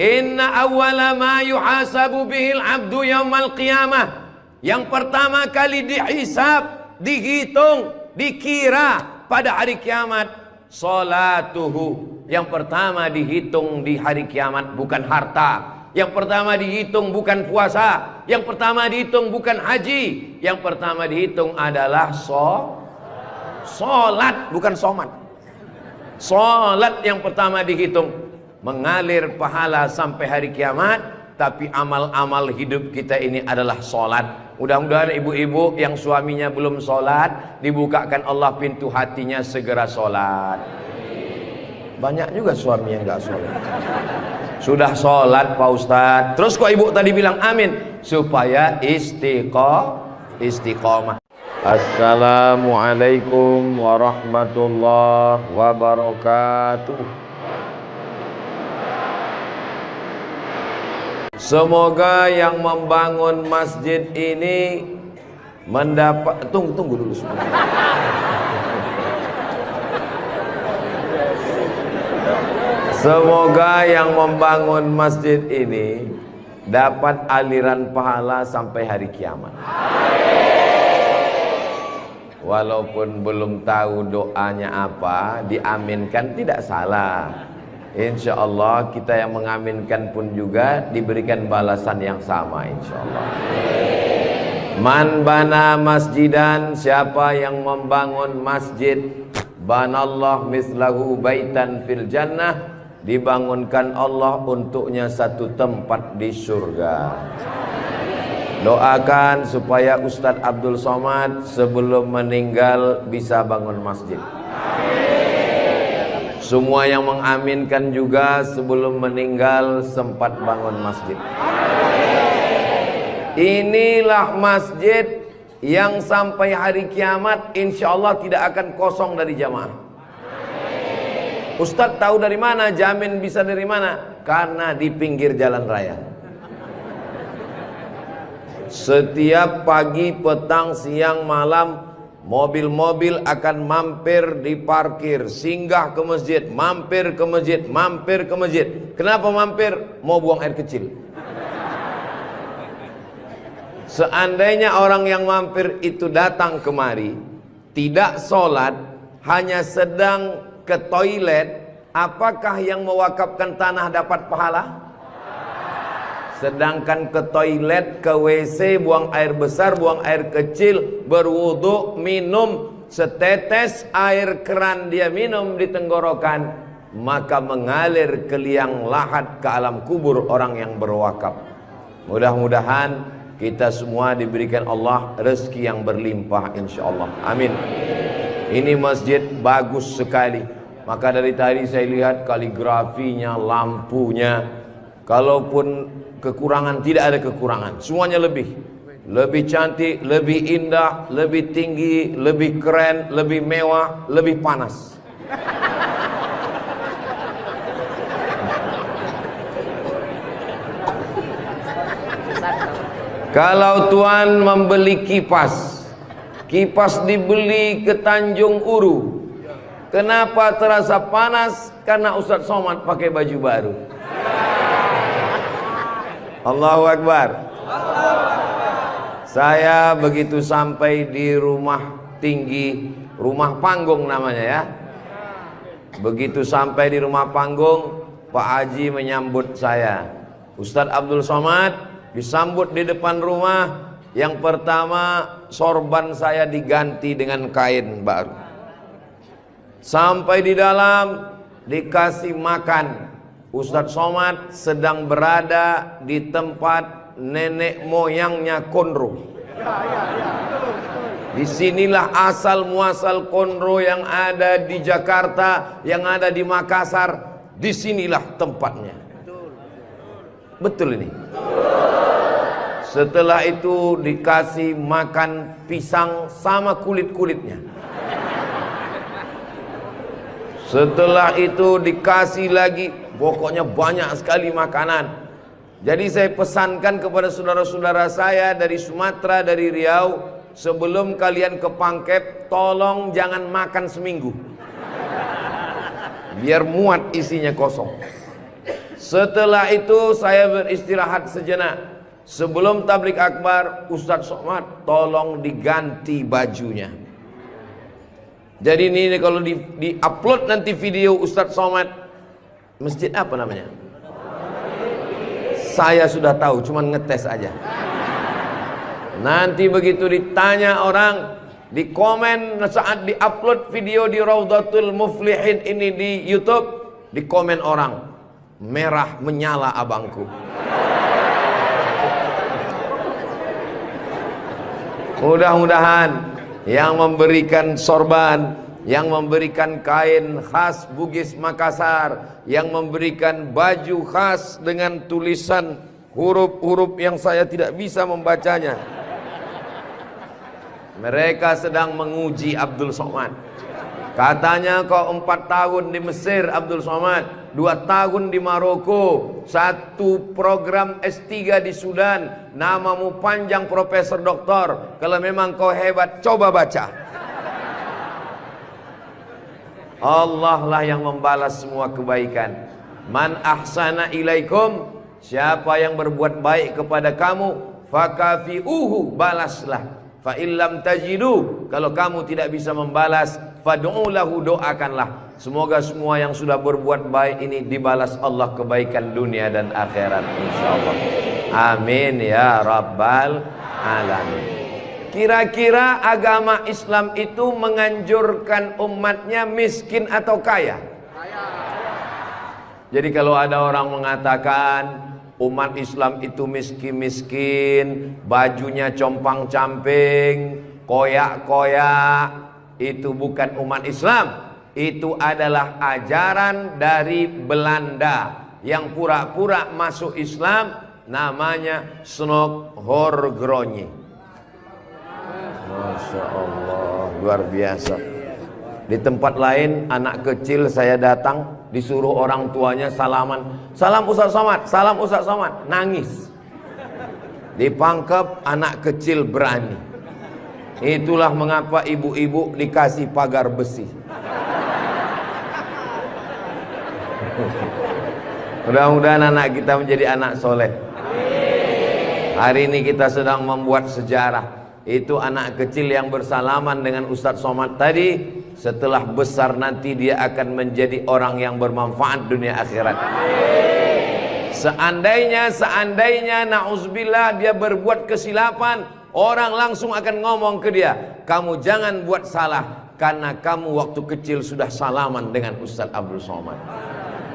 Inna awwala ma yuhasabu bihil abdu yaumal qiyamah. Yang pertama kali dihisab, dihitung, dikira pada hari kiamat, salatuhu. Yang pertama dihitung di hari kiamat bukan harta. Yang pertama dihitung bukan puasa. Yang pertama dihitung bukan haji. Yang pertama dihitung adalah solat, bukan somat. Solat yang pertama dihitung. Mengalir pahala sampai hari kiamat. Tapi amal-amal hidup kita ini adalah solat. Mudah-mudahan ibu-ibu yang suaminya belum solat, dibukakan Allah pintu hatinya segera solat. Banyak juga suami yang gak solat. Sudah solat Pak Ustadz, terus kok ibu tadi bilang amin? Supaya istiqomah. Assalamualaikum warahmatullahi wabarakatuh. Semoga yang membangun masjid ini mendapat... Tunggu dulu sebentar. Semoga yang membangun masjid ini dapat aliran pahala sampai hari kiamat. Walaupun belum tahu doanya apa, diaminkan tidak salah. Insya Allah kita yang mengaminkan pun juga diberikan balasan yang sama insya Allah. Man bana masjidan, siapa yang membangun masjid, banallah mislahu baitan fil jannah, dibangunkan Allah untuknya satu tempat di surga. Doakan supaya Ustadz Abdul Somad sebelum meninggal bisa bangun masjid. Semua yang mengaminkan juga sebelum meninggal sempat bangun masjid. Inilah masjid yang sampai hari kiamat insya Allah tidak akan kosong dari jamaah. Ustadz tahu dari mana? Jamin bisa dari mana? Karena di pinggir jalan raya. Setiap pagi, petang, siang, malam, mobil-mobil akan mampir di parkir, singgah ke masjid, mampir ke masjid, mampir ke masjid. Kenapa mampir? Mau buang air kecil. Seandainya orang yang mampir itu datang kemari, tidak sholat, hanya sedang ke toilet, apakah yang mewakafkan tanah dapat pahala? Sedangkan ke toilet, ke WC, buang air besar, buang air kecil, berwudu, minum setetes air keran dia minum di tenggorokan, maka mengalir ke liang lahat ke alam kubur orang yang berwakaf. Mudah-mudahan kita semua diberikan Allah rezeki yang berlimpah insya Allah. Amin. Ini masjid bagus sekali. Maka dari tadi saya lihat kaligrafinya, lampunya. Kalaupun kekurangan, tidak ada kekurangan. Semuanya lebih cantik, lebih indah, lebih tinggi, lebih keren, lebih mewah, lebih panas. Kalau tuan membeli kipas, kipas dibeli ke Tanjung Uru. Kenapa terasa panas? Karena Ustadz Somad pakai baju baru. Allahu Akbar. Saya begitu sampai di rumah tinggi, rumah panggung namanya ya. Begitu sampai di rumah panggung, Pak Haji menyambut saya. Ustadz Abdul Somad disambut di depan rumah. Yang pertama, sorban saya diganti dengan kain baru. Sampai di dalam dikasih makan. Ustadz Somad sedang berada di tempat nenek moyangnya Konro. Disinilah asal muasal Konro yang ada di Jakarta, yang ada di Makassar. Disinilah tempatnya. Betul ini. Setelah itu dikasih makan pisang sama kulit-kulitnya. Setelah itu dikasih lagi, pokoknya banyak sekali makanan. Jadi saya pesankan kepada saudara-saudara saya dari Sumatera, dari Riau, sebelum kalian ke Pangkep, tolong jangan makan seminggu. Biar muat isinya kosong. Setelah itu saya beristirahat sejenak. Sebelum tablik akbar, Ustadz Somad tolong diganti bajunya. Jadi ini kalau di upload nanti video Ustadz Somad, masjid apa namanya? Saya sudah tahu, cuman ngetes aja. Nanti begitu ditanya orang, di komen saat di upload video di Raudhatul Muflihin ini di YouTube, di komen orang, merah menyala abangku. Mudah-mudahan yang memberikan sorban, yang memberikan kain khas Bugis Makassar, yang memberikan baju khas dengan tulisan huruf-huruf yang saya tidak bisa membacanya, mereka sedang menguji Abdul Somad. Katanya kau 4 tahun di Mesir Abdul Somad, 2 tahun di Maroko, 1 program S3 di Sudan, namamu panjang profesor doktor. Kalau memang kau hebat, coba baca. Allah lah yang membalas semua kebaikan. Man ahsana ilaikum, siapa yang berbuat baik kepada kamu, fakafi'uhu, balaslah. Fa illam tajidu, kalau kamu tidak bisa membalas, fad'u lahu, doakanlah. Semoga semua yang sudah berbuat baik ini dibalas Allah kebaikan dunia dan akhirat insyaallah. Amin ya rabbal alamin. Kira-kira agama Islam itu menganjurkan umatnya miskin atau kaya? Jadi kalau ada orang mengatakan umat Islam itu miskin-miskin, bajunya compang-camping, koyak-koyak, itu bukan umat Islam. Itu adalah ajaran dari Belanda yang pura-pura masuk Islam, namanya Snokhorgrony. Masya Allah, luar biasa. Di tempat lain anak kecil saya datang, disuruh orang tuanya salaman, salam Ustadz Somad, salam Ustadz Somad, nangis. Dipangkep, anak kecil berani. Itulah mengapa ibu-ibu dikasih pagar besi. Mudah-mudahan anak kita menjadi anak soleh. Hari ini kita sedang membuat sejarah. Itu anak kecil yang bersalaman dengan Ustadz Somad tadi, setelah besar nanti dia akan menjadi orang yang bermanfaat dunia akhirat. Seandainya na'udzubillah dia berbuat kesilapan, orang langsung akan ngomong ke dia, kamu jangan buat salah, karena kamu waktu kecil sudah salaman dengan Ustadz Abdul Somad.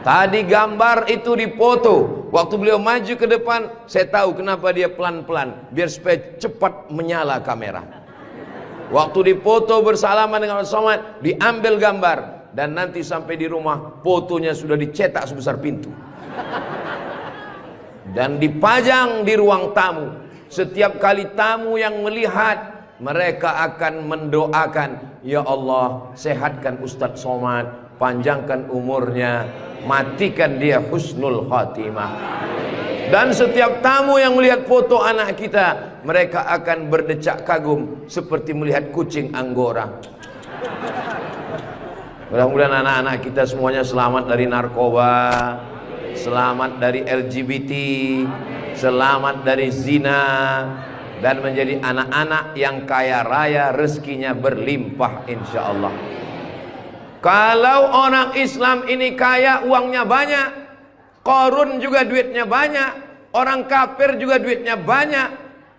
Tadi gambar itu dipoto. Waktu beliau maju ke depan, saya tahu kenapa dia pelan-pelan, biar supaya cepat menyala kamera. Waktu dipoto bersalaman dengan Ustadz Somad, diambil gambar, dan nanti sampai di rumah fotonya sudah dicetak sebesar pintu dan dipajang di ruang tamu. Setiap kali tamu yang melihat, mereka akan mendoakan, ya Allah, sehatkan Ustadz Somad, panjangkan umurnya, matikan dia husnul khatimah. Dan setiap tamu yang melihat foto anak kita, mereka akan berdecak kagum seperti melihat kucing Anggora. Mudah-mudahan anak-anak kita semuanya selamat dari narkoba, selamat dari LGBT, selamat dari zina, dan menjadi anak-anak yang kaya raya, rezekinya berlimpah insyaallah. Kalau orang Islam ini kaya, uangnya banyak, Qarun juga duitnya banyak, orang kafir juga duitnya banyak,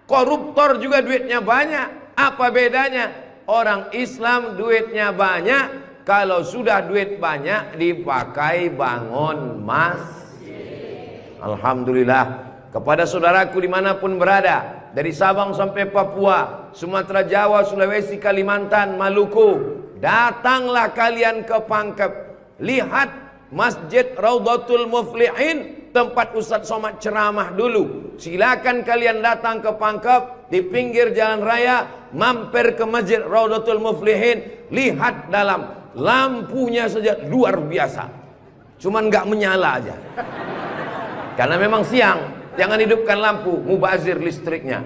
koruptor juga duitnya banyak. Apa bedanya? Orang Islam duitnya banyak, kalau sudah duit banyak dipakai bangun masjid. Alhamdulillah. Kepada saudaraku dimanapun berada, dari Sabang sampai Papua, Sumatera, Jawa, Sulawesi, Kalimantan, Maluku, datanglah kalian ke Pangkep. Lihat Masjid Raudhatul Muflihin, tempat Ustadz Somad ceramah dulu. Silakan kalian datang ke Pangkep, di pinggir jalan raya, mampir ke Masjid Raudhatul Muflihin. Lihat dalam, lampunya saja luar biasa, cuman nggak menyala aja karena memang siang. Jangan hidupkan lampu, mubazir listriknya.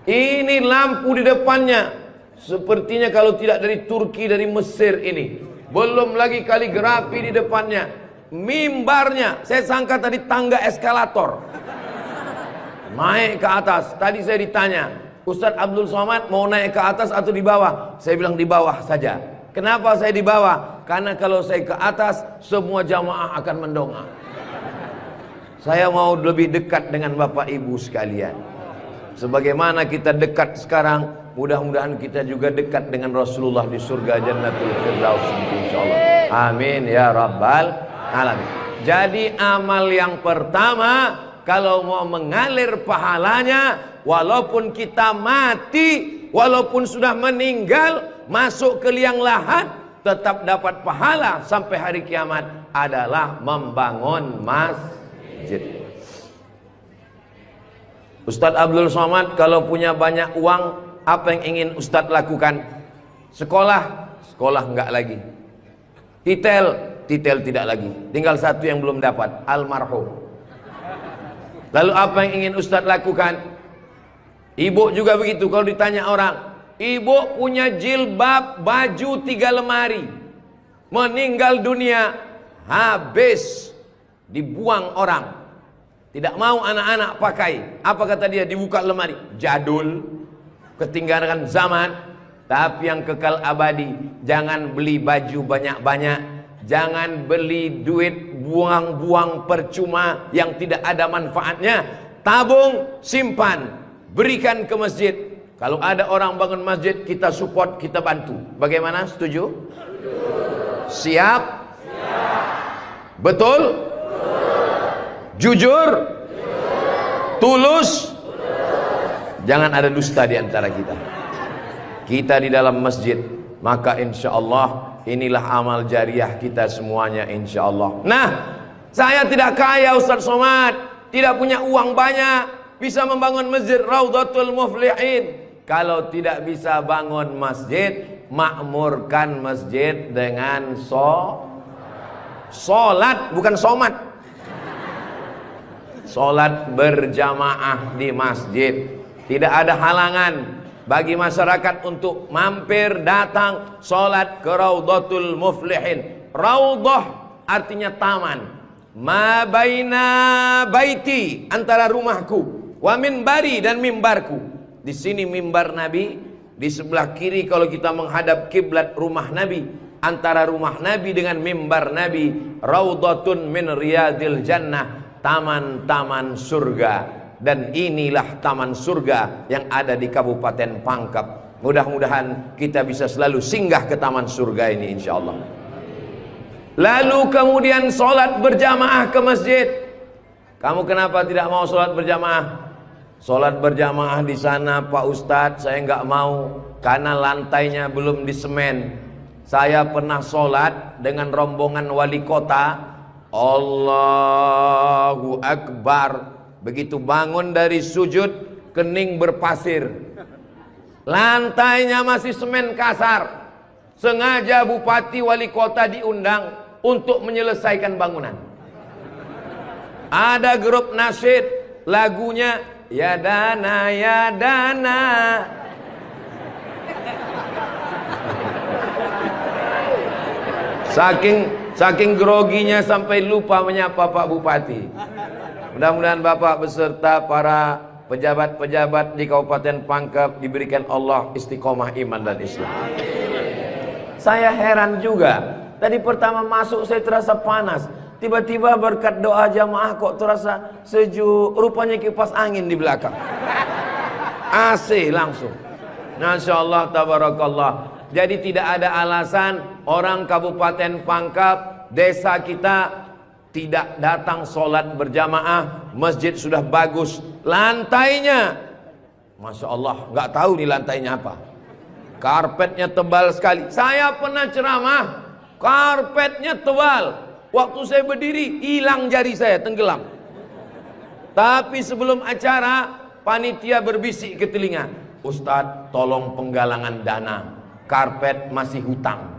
Ini lampu di depannya, sepertinya kalau tidak dari Turki, dari Mesir ini. Belum lagi kaligrafi di depannya. mimbarnya. Saya sangka tadi tangga eskalator. Naik ke atas. Tadi saya ditanya, Ustadz Abdul Somad mau naik ke atas atau di bawah? Saya bilang di bawah saja. Kenapa saya di bawah? Karena kalau saya ke atas, semua jamaah akan mendongak. Saya mau lebih dekat dengan Bapak Ibu sekalian. Sebagaimana kita dekat sekarang, mudah-mudahan kita juga dekat dengan Rasulullah di surga Jannatul Firdaus, insyaallah. Amin ya rabbal alamin. Jadi amal yang pertama, kalau mau mengalir pahalanya, walaupun kita mati, walaupun sudah meninggal, masuk ke liang lahat, tetap dapat pahala sampai hari kiamat, adalah membangun masjid. Ustadz Abdul Somad kalau punya banyak uang, apa yang ingin Ustadz lakukan? Sekolah, sekolah enggak lagi. Titel, titel tidak lagi. Tinggal satu yang belum dapat, almarhum. Lalu apa yang ingin Ustadz lakukan? Ibu juga begitu. Kalau ditanya orang, ibu punya jilbab, baju 3 lemari, meninggal dunia, habis, dibuang orang. Tidak mau anak-anak pakai. Apa kata dia? Dibuka lemari. Jadul, ketinggalan zaman. Tapi yang kekal abadi, jangan beli baju banyak-banyak, jangan beli duit buang-buang percuma yang tidak ada manfaatnya. Tabung, simpan, berikan ke masjid. Kalau ada orang bangun masjid, kita support, kita bantu. Bagaimana? Setuju? Siap? Betul? Jujur? Tulus? Jangan ada dusta di antara kita. Kita di dalam masjid, maka insya Allah inilah amal jariah kita semuanya, insya Allah. Nah, saya tidak kaya Ustadz Somad, tidak punya uang banyak, bisa membangun masjid Raudhatul Muflihin. Kalau tidak bisa bangun masjid, makmurkan masjid dengan sholat, bukan somat. Sholat berjamaah di masjid. Tidak ada halangan bagi masyarakat untuk mampir datang sholat ke Raudhatul Muflihin. Raudhah artinya taman. Ma baina baiti, antara rumahku, wa minbari, dan mimbarku. Di sini mimbar Nabi, di sebelah kiri kalau kita menghadap kiblat rumah Nabi. Antara rumah Nabi dengan mimbar Nabi, Raudhatun min riyadil jannah, taman-taman surga. Dan inilah taman surga yang ada di Kabupaten Pangkep. Mudah-mudahan kita bisa selalu singgah ke taman surga ini, insya Allah. Lalu kemudian sholat berjamaah ke masjid. Kamu kenapa tidak mau sholat berjamaah? Sholat berjamaah di sana, Pak Ustadz, saya nggak mau karena lantainya belum disemen. Saya pernah sholat dengan rombongan wali kota. Allahu Akbar. Begitu bangun dari sujud, kening berpasir, lantainya masih semen kasar. Sengaja bupati wali kota diundang untuk menyelesaikan bangunan. Ada grup nasyid, lagunya ya dana ya dana. Saking groginya sampai lupa menyapa Pak Bupati. Mudah-mudahan Bapak beserta para pejabat-pejabat di Kabupaten Pangkep diberikan Allah istiqomah iman dan Islam. Saya heran juga. Tadi pertama masuk saya terasa panas. Tiba-tiba berkat doa jamaah kok terasa sejuk. Rupanya kipas angin di belakang. AC langsung. Masya Allah, tabarakallah. Jadi tidak ada alasan orang Kabupaten Pangkep, desa kita, tidak datang sholat berjamaah. Masjid sudah bagus, lantainya Masya Allah, nggak tahu nih lantainya apa. Karpetnya tebal sekali. Saya pernah ceramah, karpetnya tebal. Waktu saya berdiri, hilang jari saya, tenggelam. Tapi sebelum acara, panitia berbisik ke telinga, Ustadz tolong penggalangan dana, karpet masih hutang.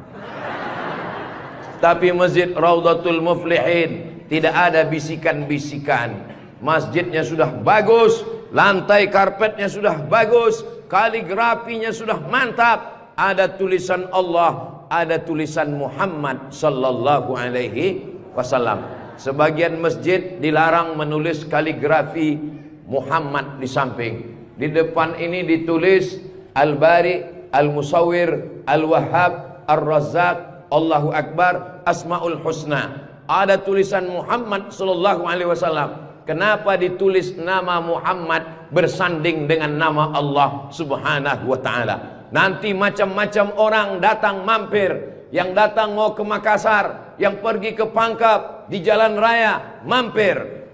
Tapi masjid Raudhatul Muflihin tidak ada bisikan-bisikan. Masjidnya sudah bagus, lantai karpetnya sudah bagus, kaligrafinya sudah mantap. Ada tulisan Allah, ada tulisan Muhammad sallallahu alaihi wasallam. Sebagian masjid dilarang menulis kaligrafi Muhammad di samping. Di depan ini ditulis Al-Bari, Al-Musawwir, Al-Wahhab, Ar-Razzaq, Allahu Akbar, Asmaul Husna. Ada tulisan Muhammad sallallahu alaihi wasallam. Kenapa ditulis nama Muhammad bersanding dengan nama Allah Subhanahu wa taala? Nanti macam-macam orang datang mampir. Yang datang mau ke Makassar, yang pergi ke Pangkep, di jalan raya mampir.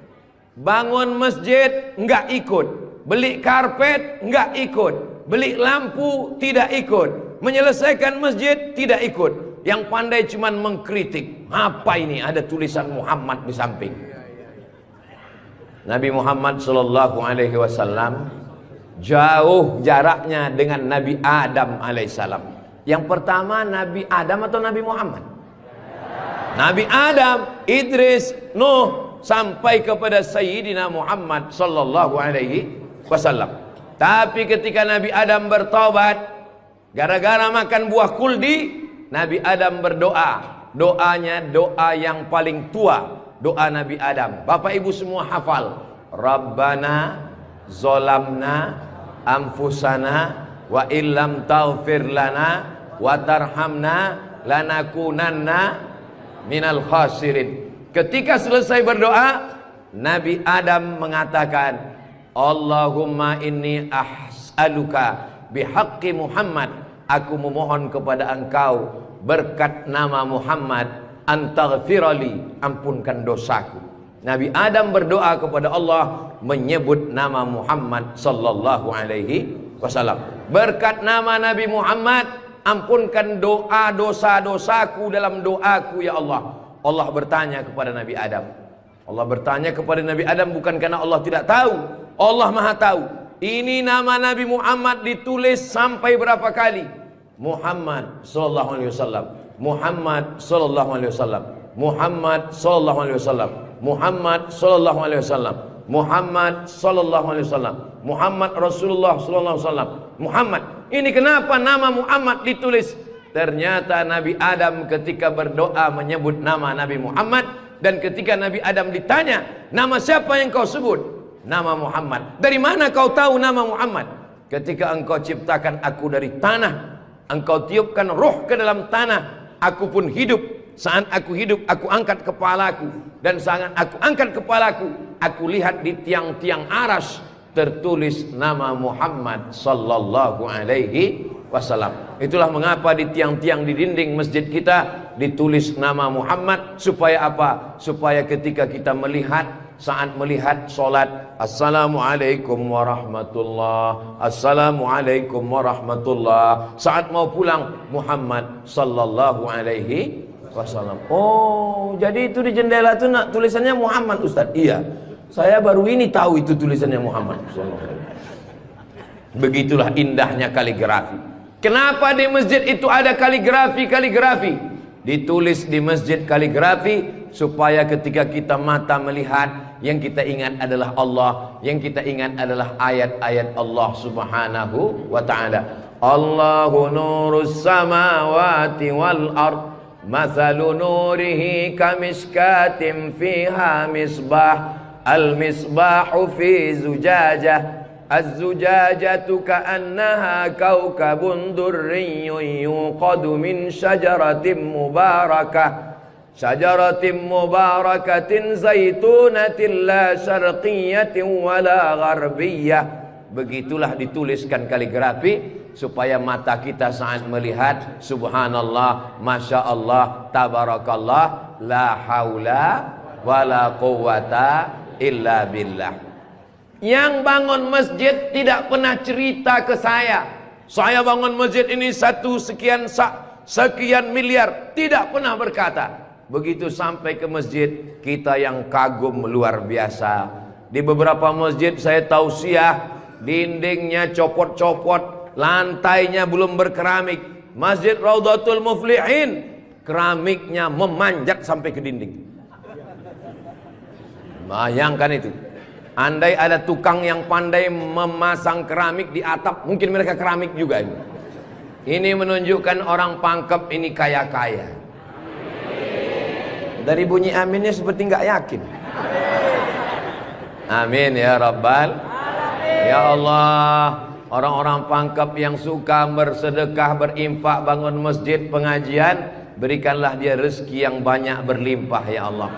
Bangun masjid enggak ikut, beli karpet enggak ikut, beli lampu tidak ikut, menyelesaikan masjid tidak ikut. Yang pandai cuman mengkritik. Apa ini ada tulisan Muhammad di samping? Nabi Muhammad sallallahu alaihi wasallam jauh jaraknya dengan Nabi Adam alaihissalam. Yang pertama Nabi Adam atau Nabi Muhammad? Nabi Adam, Idris, Nuh sampai kepada Sayyidina Muhammad sallallahu alaihi wasallam. Tapi ketika Nabi Adam bertobat gara-gara makan buah kuldi, Nabi Adam berdoa. Doanya doa yang paling tua. Doa Nabi Adam. Bapak ibu semua hafal. Rabbana zolamna anfusana wa illam taghfir lana wa tarhamna lanakunanna minal khasirin. Ketika selesai berdoa, Nabi Adam mengatakan, Allahumma inni as'aluka bihaqqi Muhammad. Aku memohon kepada engkau berkat nama Muhammad, antaghfirali, ampunkan dosaku. Nabi Adam berdoa kepada Allah menyebut nama Muhammad sallallahu alaihi wasallam. Berkat nama Nabi Muhammad, ampunkan doa dosa-dosaku dalam doaku ya Allah. Allah bertanya kepada Nabi Adam. Allah bertanya kepada Nabi Adam bukan karena Allah tidak tahu. Allah Maha tahu. Ini nama Nabi Muhammad ditulis sampai berapa kali? Muhammad sallallahu alaihi wasallam. Muhammad sallallahu alaihi wasallam. Muhammad sallallahu alaihi wasallam. Muhammad sallallahu alaihi wasallam. Muhammad sallallahu alaihi wasallam. Muhammad Rasulullah sallallahu alaihi wasallam. Muhammad. Ini kenapa nama Muhammad ditulis? Ternyata Nabi Adam ketika berdoa menyebut nama Nabi Muhammad, dan ketika Nabi Adam ditanya, nama siapa yang kau sebut? Nama Muhammad. Dari mana kau tahu nama Muhammad? Ketika engkau ciptakan aku dari tanah, engkau tiupkan roh ke dalam tanah, aku pun hidup. Saat aku hidup, aku angkat kepalaku, dan saat aku angkat kepalaku, aku lihat di tiang-tiang aras tertulis nama Muhammad sallallahu alaihi wasallam. Itulah mengapa di tiang-tiang di dinding masjid kita ditulis nama Muhammad. Supaya apa? Supaya ketika kita melihat, saat melihat solat, Assalamualaikum warahmatullah, Assalamualaikum warahmatullah. Saat mau pulang, Muhammad sallallahu alaihi wasallam. Oh, jadi itu di jendela itu tulisannya Muhammad, Ustaz? Iya, saya baru ini tahu itu tulisannya Muhammad. Begitulah indahnya kaligrafi. Kenapa di masjid itu ada kaligrafi? Ditulis di masjid kaligrafi supaya ketika kita mata melihat, yang kita ingat adalah Allah, yang kita ingat adalah ayat-ayat Allah Subhanahu wa taala. Allahu nurus samawati wal ard, mathalu nurihi kamishkatin fiha misbah, al misbahu fi zujajah, az-zujajatu ka'annaha kawkabun durriyyun yuqadu min syajaratin mubarakatin zaitunatin la syarqiyatin wala gharbiyah. Begitulah dituliskan kaligrafi supaya mata kita saat melihat, subhanallah, masya Allah, tabarakallah, la haula wala quwata illa billah. Yang bangun masjid tidak pernah cerita ke saya bangun masjid ini sekian miliar. Tidak pernah berkata. Begitu sampai ke masjid, kita yang kagum luar biasa. Di beberapa masjid saya tausiah, dindingnya copot-copot, lantainya belum berkeramik. Masjid Raudhatul Muflihin, keramiknya memanjat sampai ke dinding. Bayangkan itu. Andai ada tukang yang pandai memasang keramik di atap, mungkin mereka keramik juga ini. Ini menunjukkan orang Pangkep ini kaya-kaya. Dari bunyi aminnya seperti nggak yakin. Amin ya Rabbal. Ya Allah, orang-orang pangkep yang suka bersedekah, berinfak, bangun masjid, pengajian, berikanlah dia rezeki yang banyak berlimpah ya Allah.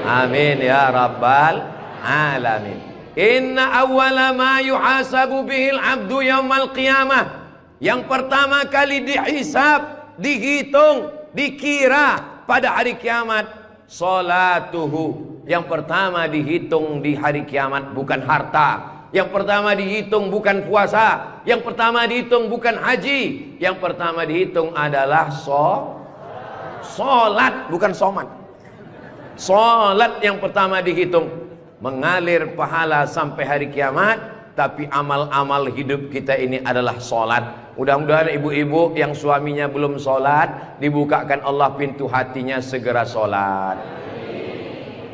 Amin ya Rabbal alamin. Inna awwala ma yuhasabu bihil abdu yaumal qiyamah. Yang pertama kali dihisab, dihitung, dikira pada hari kiamat, salatuhu. Yang pertama dihitung di hari kiamat bukan harta. Yang pertama dihitung bukan puasa. Yang pertama dihitung bukan haji. Yang pertama dihitung adalah solat, bukan somat. Solat yang pertama dihitung. Mengalir pahala sampai hari kiamat. Tapi amal-amal hidup kita ini adalah solat. Mudah-mudahan ibu-ibu yang suaminya belum solat, dibukakan Allah pintu hatinya segera solat.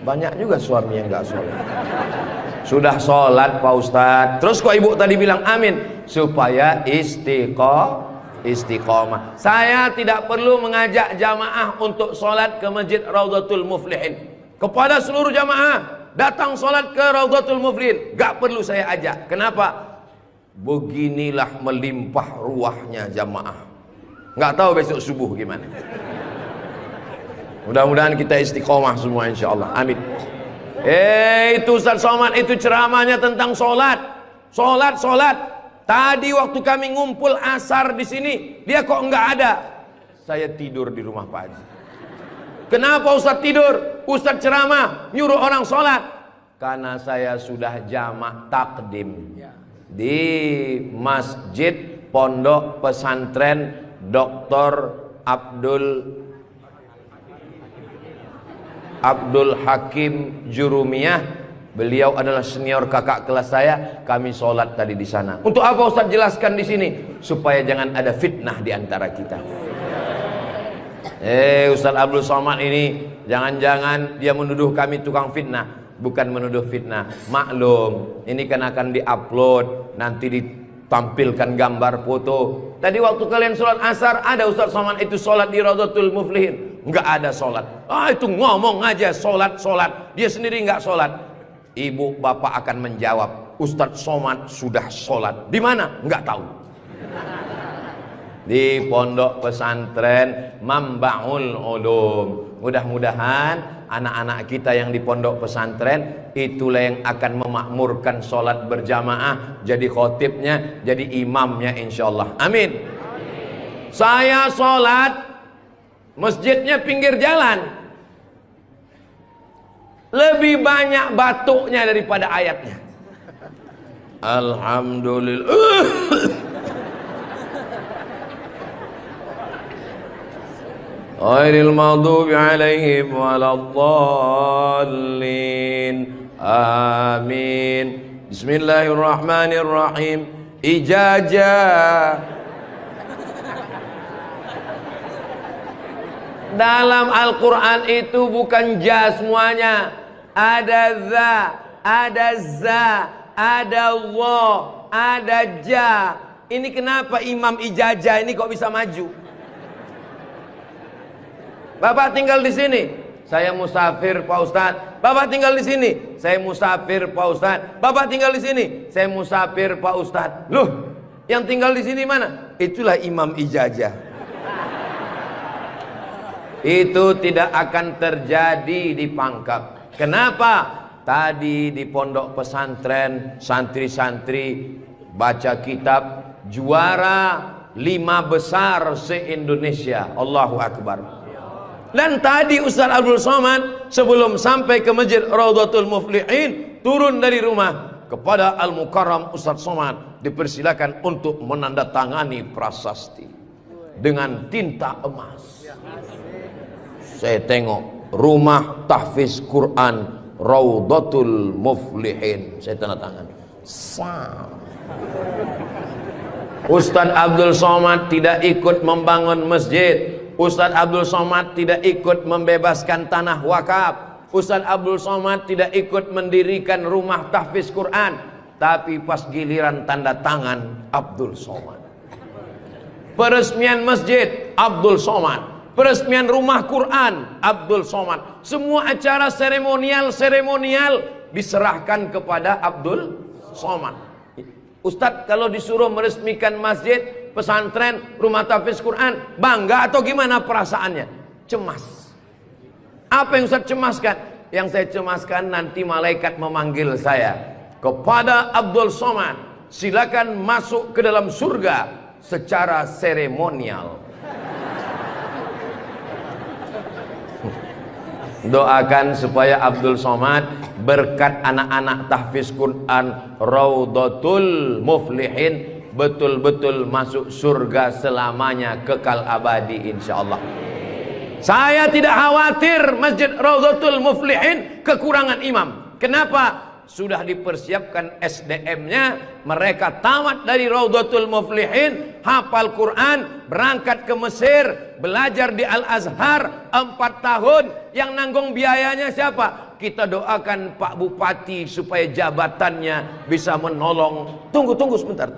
Banyak juga suami yang gak sholat. Sudah sholat Pak Ustadz, terus kok ibu tadi bilang amin? Supaya istiqomah. Saya tidak perlu mengajak jamaah untuk sholat ke Masjid Raudhatul Muflihin. Kepada seluruh jamaah, datang sholat ke Raudhatul Muflihin. Gak perlu saya ajak. Kenapa? Beginilah melimpah ruahnya jamaah. Gak tahu besok subuh gimana. Mudah-mudahan kita istiqomah semua insyaallah. Amin. Itu Ustaz Somad itu ceramahnya tentang solat. Solat. Tadi waktu kami ngumpul asar di sini, dia kok enggak ada. Saya tidur di rumah Pak Haji. Kenapa Ustaz tidur? Ustaz ceramah nyuruh orang solat. Karena saya sudah jamak takdim di Masjid Pondok Pesantren Dr. Abdul Hakim Jurumiyah. Beliau adalah senior kakak kelas saya. Kami sholat tadi di sana. Untuk apa Ustaz jelaskan di sini? Supaya jangan ada fitnah di antara kita. Ustaz Abdul Somad ini jangan-jangan dia menuduh kami tukang fitnah. Bukan menuduh fitnah. Maklum, ini kan akan diupload, nanti ditampilkan gambar foto. Tadi waktu kalian sholat asar, ada Ustaz Somad itu sholat di Raudhatul Muflihin. Enggak ada sholat. Itu ngomong aja sholat. Dia sendiri enggak sholat. Ibu bapak akan menjawab, Ustadz Somad sudah sholat. Di mana? Enggak tahu. Di Pondok Pesantren Mambaul Ulum. Mudah-mudahan anak-anak kita yang di pondok pesantren itulah yang akan memakmurkan sholat berjamaah, jadi khotibnya, jadi imamnya insyaallah. Amin. Saya sholat, masjidnya pinggir jalan, lebih banyak batuknya daripada ayatnya. Alhamdulillah. Ghairil maghdubi alaihim waladdallin. Amin. Bismillahirrahmanirrahim. Ijazah. Dalam Al-Quran itu bukan ja semuanya. Ada za, ada za, ada Allah, ada ja. Ini kenapa Imam Ijazah ini kok bisa maju? Bapak tinggal di sini, saya musafir Pak Ustadz. Bapak tinggal di sini, saya musafir Pak Ustadz. Bapak tinggal di sini, saya musafir Pak Ustadz. Loh, yang tinggal di sini mana? Itulah Imam Ijazah. Itu tidak akan terjadi di Pangkep. Kenapa? Tadi di pondok pesantren santri-santri baca kitab juara 5 besar se-Indonesia. Allahu Akbar. Dan tadi Ustaz Abdul Somad sebelum sampai ke Masjid Raudhatul Muflihin turun dari rumah, kepada Al-Mukarram Ustaz Somad dipersilakan untuk menandatangani prasasti dengan tinta emas. Saya tengok rumah tahfiz Quran Raudhatul Muflihin, saya tanda tangan. Ustaz Abdul Somad tidak ikut membangun masjid. Ustaz Abdul Somad tidak ikut membebaskan tanah wakaf. Ustaz Abdul Somad tidak ikut mendirikan rumah tahfiz Quran. Tapi pas giliran tanda tangan Abdul Somad, peresmian masjid Abdul Somad, Peresmian rumah Quran Abdul Somad. Semua acara seremonial diserahkan kepada Abdul Somad. Ustadz kalau disuruh meresmikan masjid, pesantren, rumah tahfiz Quran, bangga atau gimana perasaannya? Cemas. Apa yang Ustadz cemaskan? Yang saya cemaskan nanti malaikat memanggil saya, kepada Abdul Somad, silakan masuk ke dalam surga secara seremonial. Doakan supaya Abdul Somad berkat anak-anak tahfiz Quran Raudhatul Muflihin betul-betul masuk surga selamanya, kekal abadi insyaallah. Saya tidak khawatir Masjid Raudhatul Muflihin kekurangan imam. Kenapa? Sudah dipersiapkan SDM-nya, mereka tamat dari Raudhatul Muflihin, hafal Quran, berangkat ke Mesir, belajar di Al-Azhar 4 tahun. Yang nanggung biayanya siapa? Kita doakan Pak Bupati supaya jabatannya bisa menolong. Tunggu sebentar.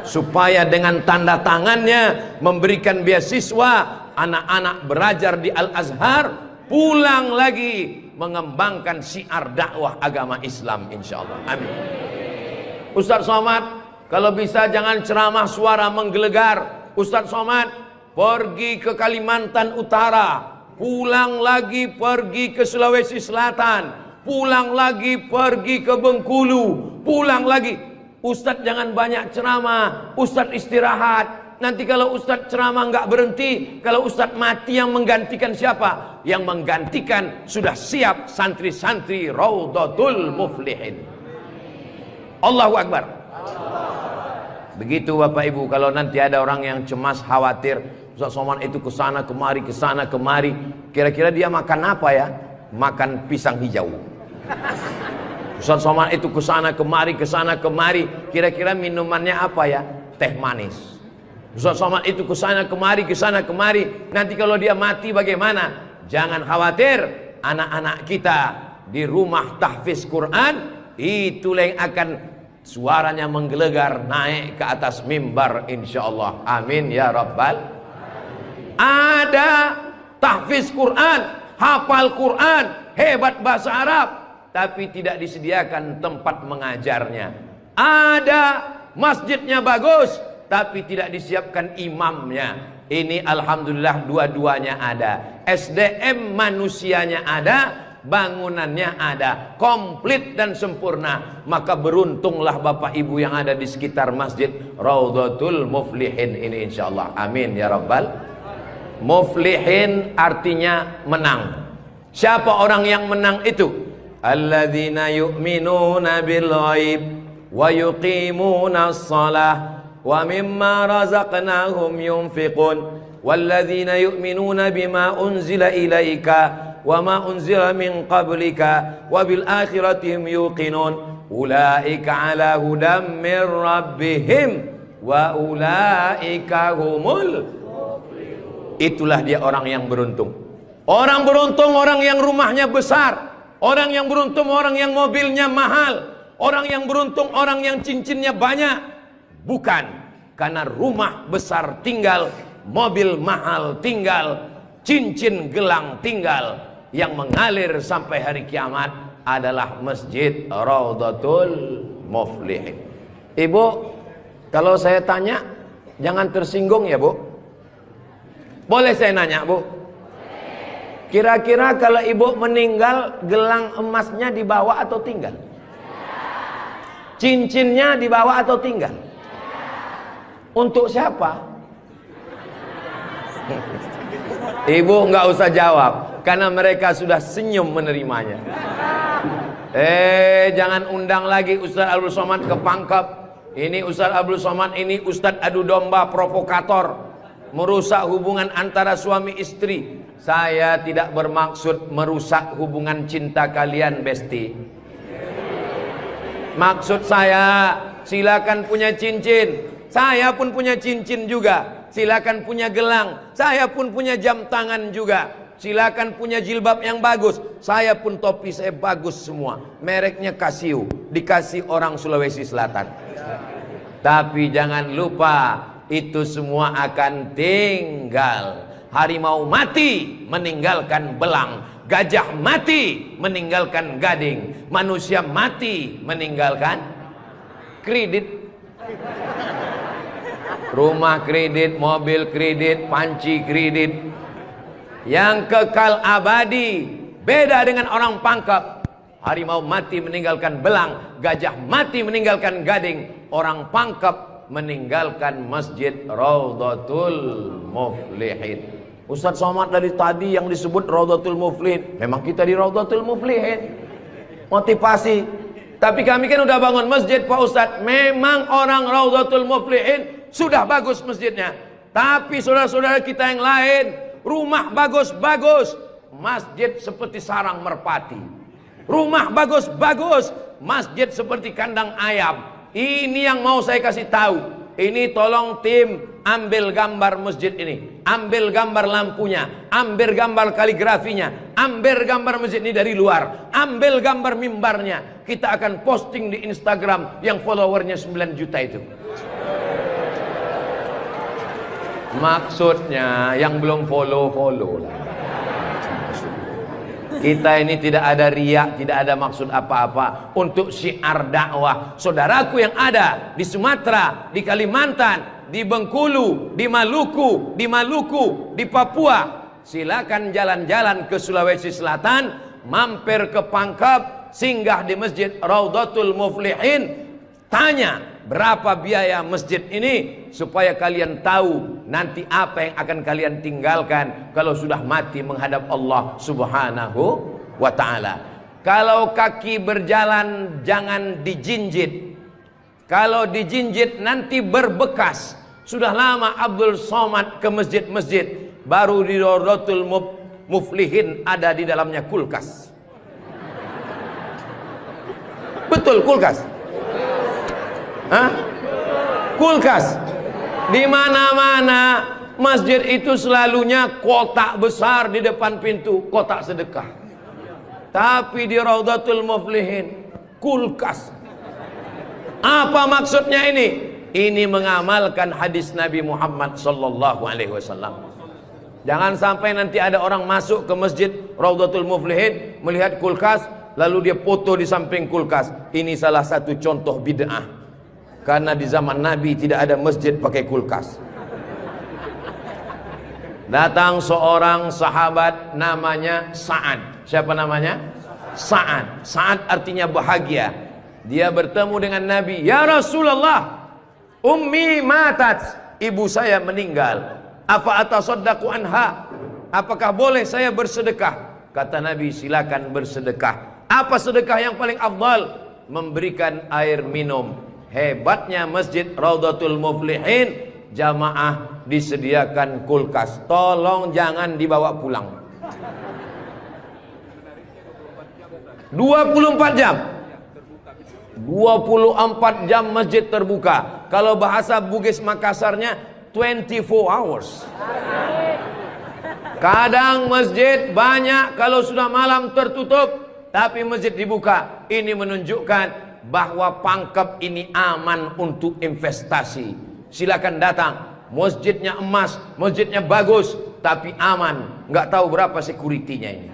Supaya dengan tanda tangannya memberikan beasiswa, anak-anak belajar di Al-Azhar, pulang lagi mengembangkan syiar dakwah agama Islam insyaallah. Amin. Ustadz Somad, kalau bisa jangan ceramah suara menggelegar. Ustadz Somad pergi ke Kalimantan Utara, pulang lagi pergi ke Sulawesi Selatan, pulang lagi pergi ke Bengkulu, pulang lagi. Ustadz jangan banyak ceramah, Ustadz istirahat. Nanti kalau Ustadz ceramah nggak berhenti, kalau Ustadz mati yang menggantikan siapa? Yang menggantikan sudah siap santri-santri Raudhatul Muflihin. Allahu Akbar. Begitu Bapak Ibu, kalau nanti ada orang yang cemas, khawatir, Ustadz Somad itu kesana kemari, kira-kira dia makan apa ya? Makan pisang hijau. Ustadz Somad itu kesana kemari, kira-kira minumannya apa ya? Teh manis. Ustadz Somad itu kesana kemari, nanti kalau dia mati bagaimana? Jangan khawatir, anak-anak kita di rumah tahfiz Quran itulah yang akan suaranya menggelegar naik ke atas mimbar insyaallah. Amin ya rabbal. Ada tahfiz Quran, hafal Quran, hebat bahasa Arab, tapi tidak disediakan tempat mengajarnya. Ada masjidnya bagus, tapi tidak disiapkan imamnya. Ini alhamdulillah dua-duanya ada. SDM manusianya ada, bangunannya ada, komplit dan sempurna. Maka beruntunglah Bapak Ibu yang ada di sekitar Masjid Raudhatul Muflihin ini insyaallah. Amin ya rabbal. Muflihin artinya menang. Siapa orang yang menang itu? Alladzina yu'minuna bil ghaib wa yuqimuna shalah wa mimma razaqnahum yunfiqun walladzina yu'minuna bima unzila ilaika wa ma unzila min qablika wa bil akhirati hum yuqinun ulaika ala hudam min rabbihim wa ulaika humul muflihun. Itulah dia orang yang beruntung. Orang beruntung orang yang rumahnya besar, orang yang beruntung orang yang mobilnya mahal, orang yang beruntung orang yang cincinnya banyak. Bukan karena rumah besar tinggal, mobil mahal tinggal, cincin gelang tinggal. Yang mengalir sampai hari kiamat adalah Masjid Raudhatul Muflihin. Ibu, kalau saya tanya jangan tersinggung ya Bu. Boleh saya nanya Bu? Kira-kira kalau ibu meninggal, gelang emasnya dibawa atau tinggal? Cincinnya dibawa atau tinggal? Untuk siapa? Ibu nggak usah jawab, karena mereka sudah senyum menerimanya. Jangan undang lagi Ustadz Abdul Somad ke Pangkep. Ini Ustadz Abdul Somad, ini Ustadz adu domba provokator, merusak hubungan antara suami istri. Saya tidak bermaksud merusak hubungan cinta kalian, Besti. Maksud saya, silakan punya cincin. Saya pun punya cincin juga. Silakan punya gelang. Saya pun punya jam tangan juga. Silakan punya jilbab yang bagus. Saya pun topi saya bagus semua. Mereknya Casio. Dikasih orang Sulawesi Selatan. Tapi jangan lupa, itu semua akan tinggal. Harimau mati meninggalkan belang, gajah mati meninggalkan gading, manusia mati meninggalkan kredit. Rumah kredit, mobil kredit, panci kredit. Yang kekal abadi beda dengan orang pangkep. Harimau mati meninggalkan belang, gajah mati meninggalkan gading, orang pangkep meninggalkan masjid Raudhatul Muflihin. Ustaz Somad dari tadi yang disebut Raudhatul Muflihin, memang kita di Raudhatul Muflihin. Motivasi. Tapi kami kan udah bangun masjid Pak Ustaz. Memang orang Raudhatul Muflihin sudah bagus masjidnya. Tapi saudara-saudara kita yang lain, rumah bagus-bagus, masjid seperti sarang merpati. Rumah bagus-bagus, masjid seperti kandang ayam. Ini yang mau saya kasih tahu. Ini tolong tim ambil gambar masjid ini, ambil gambar lampunya, ambil gambar kaligrafinya, ambil gambar masjid ini dari luar, ambil gambar mimbarnya. Kita akan posting di Instagram yang followernya 9 juta itu. Maksudnya yang belum follow lah. Kita ini tidak ada riak, tidak ada maksud apa-apa. Untuk syiar dakwah saudaraku yang ada di Sumatera, di Kalimantan, di Bengkulu, di Maluku, di Papua, silakan jalan-jalan ke Sulawesi Selatan, mampir ke Pangkep, singgah di Masjid Raudhatul Muflihin, tanya berapa biaya masjid ini, supaya kalian tahu nanti apa yang akan kalian tinggalkan kalau sudah mati menghadap Allah Subhanahu wa ta'ala. Kalau kaki berjalan jangan dijinjit. Kalau dijinjit nanti berbekas. Sudah lama Abdul Somad ke masjid-masjid, baru di Raudhatul Muflihin ada di dalamnya kulkas. Betul, kulkas. Hah? Kulkas. Di mana-mana masjid itu selalunya kotak besar di depan pintu, kotak sedekah. Tapi di Raudhatul Muflihin kulkas. Apa maksudnya ini? Ini mengamalkan hadis Nabi Muhammad sallallahu alaihi wasallam. Jangan sampai nanti ada orang masuk ke masjid Raudhatul Muflihin melihat kulkas, lalu dia foto di samping kulkas. Ini salah satu contoh bid'ah. Karena di zaman Nabi tidak ada masjid pakai kulkas. Datang seorang sahabat namanya Sa'ad. Siapa namanya? Sa'ad. Sa'ad artinya bahagia. Dia bertemu dengan Nabi. Ya Rasulullah, ummi matat, ibu saya meninggal. Apa atasaddaqu anha? Apakah boleh saya bersedekah? Kata Nabi, silakan bersedekah. Apa sedekah yang paling afdal? Memberikan air minum. Hebatnya masjid Raudhatul Muflihin, jamaah disediakan kulkas. Tolong jangan dibawa pulang. 24 jam. 24 jam masjid terbuka. Kalau bahasa Bugis Makassarnya 24 hours. Kadang masjid banyak, kalau sudah malam tertutup, tapi masjid dibuka. Ini menunjukkan bahwa Pangkep ini aman untuk investasi. Silakan datang. Masjidnya emas, masjidnya bagus, tapi aman. Nggak tahu berapa security-nya ini.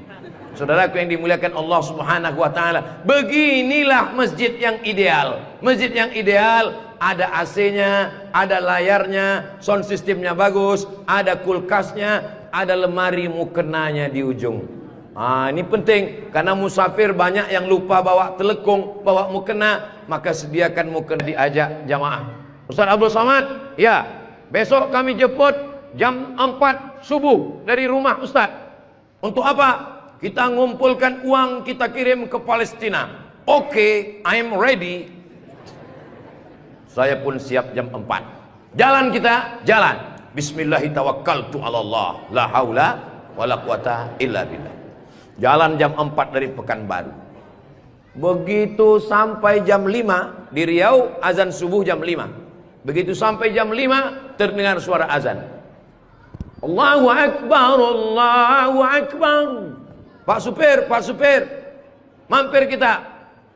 Saudaraku yang dimuliakan Allah Subhanahu wa ta'ala, beginilah masjid yang ideal. Masjid yang ideal, ada AC-nya, ada layarnya, sound systemnya bagus, ada kulkasnya, ada lemari mukenanya di ujung. Ini penting, karena musafir banyak yang lupa bawa telekung, bawa mukena, maka sediakan mukena. Diajak jamaah. Ustaz Abdul Somad, ya, besok kami jemput jam 4 subuh dari rumah Ustaz. Untuk apa? Kita ngumpulkan uang, kita kirim ke Palestina. Oke, I'm ready. Saya pun siap jam 4. Jalan kita, jalan. Bismillahirrahmanirrahim. La haula wala quwata illa billah. Jalan jam 4 dari Pekanbaru. Begitu sampai jam 5 di Riau, azan subuh jam 5. Begitu sampai jam 5 terdengar suara azan. Allahu Akbar, Allahu Akbar. Pak supir, mampir kita.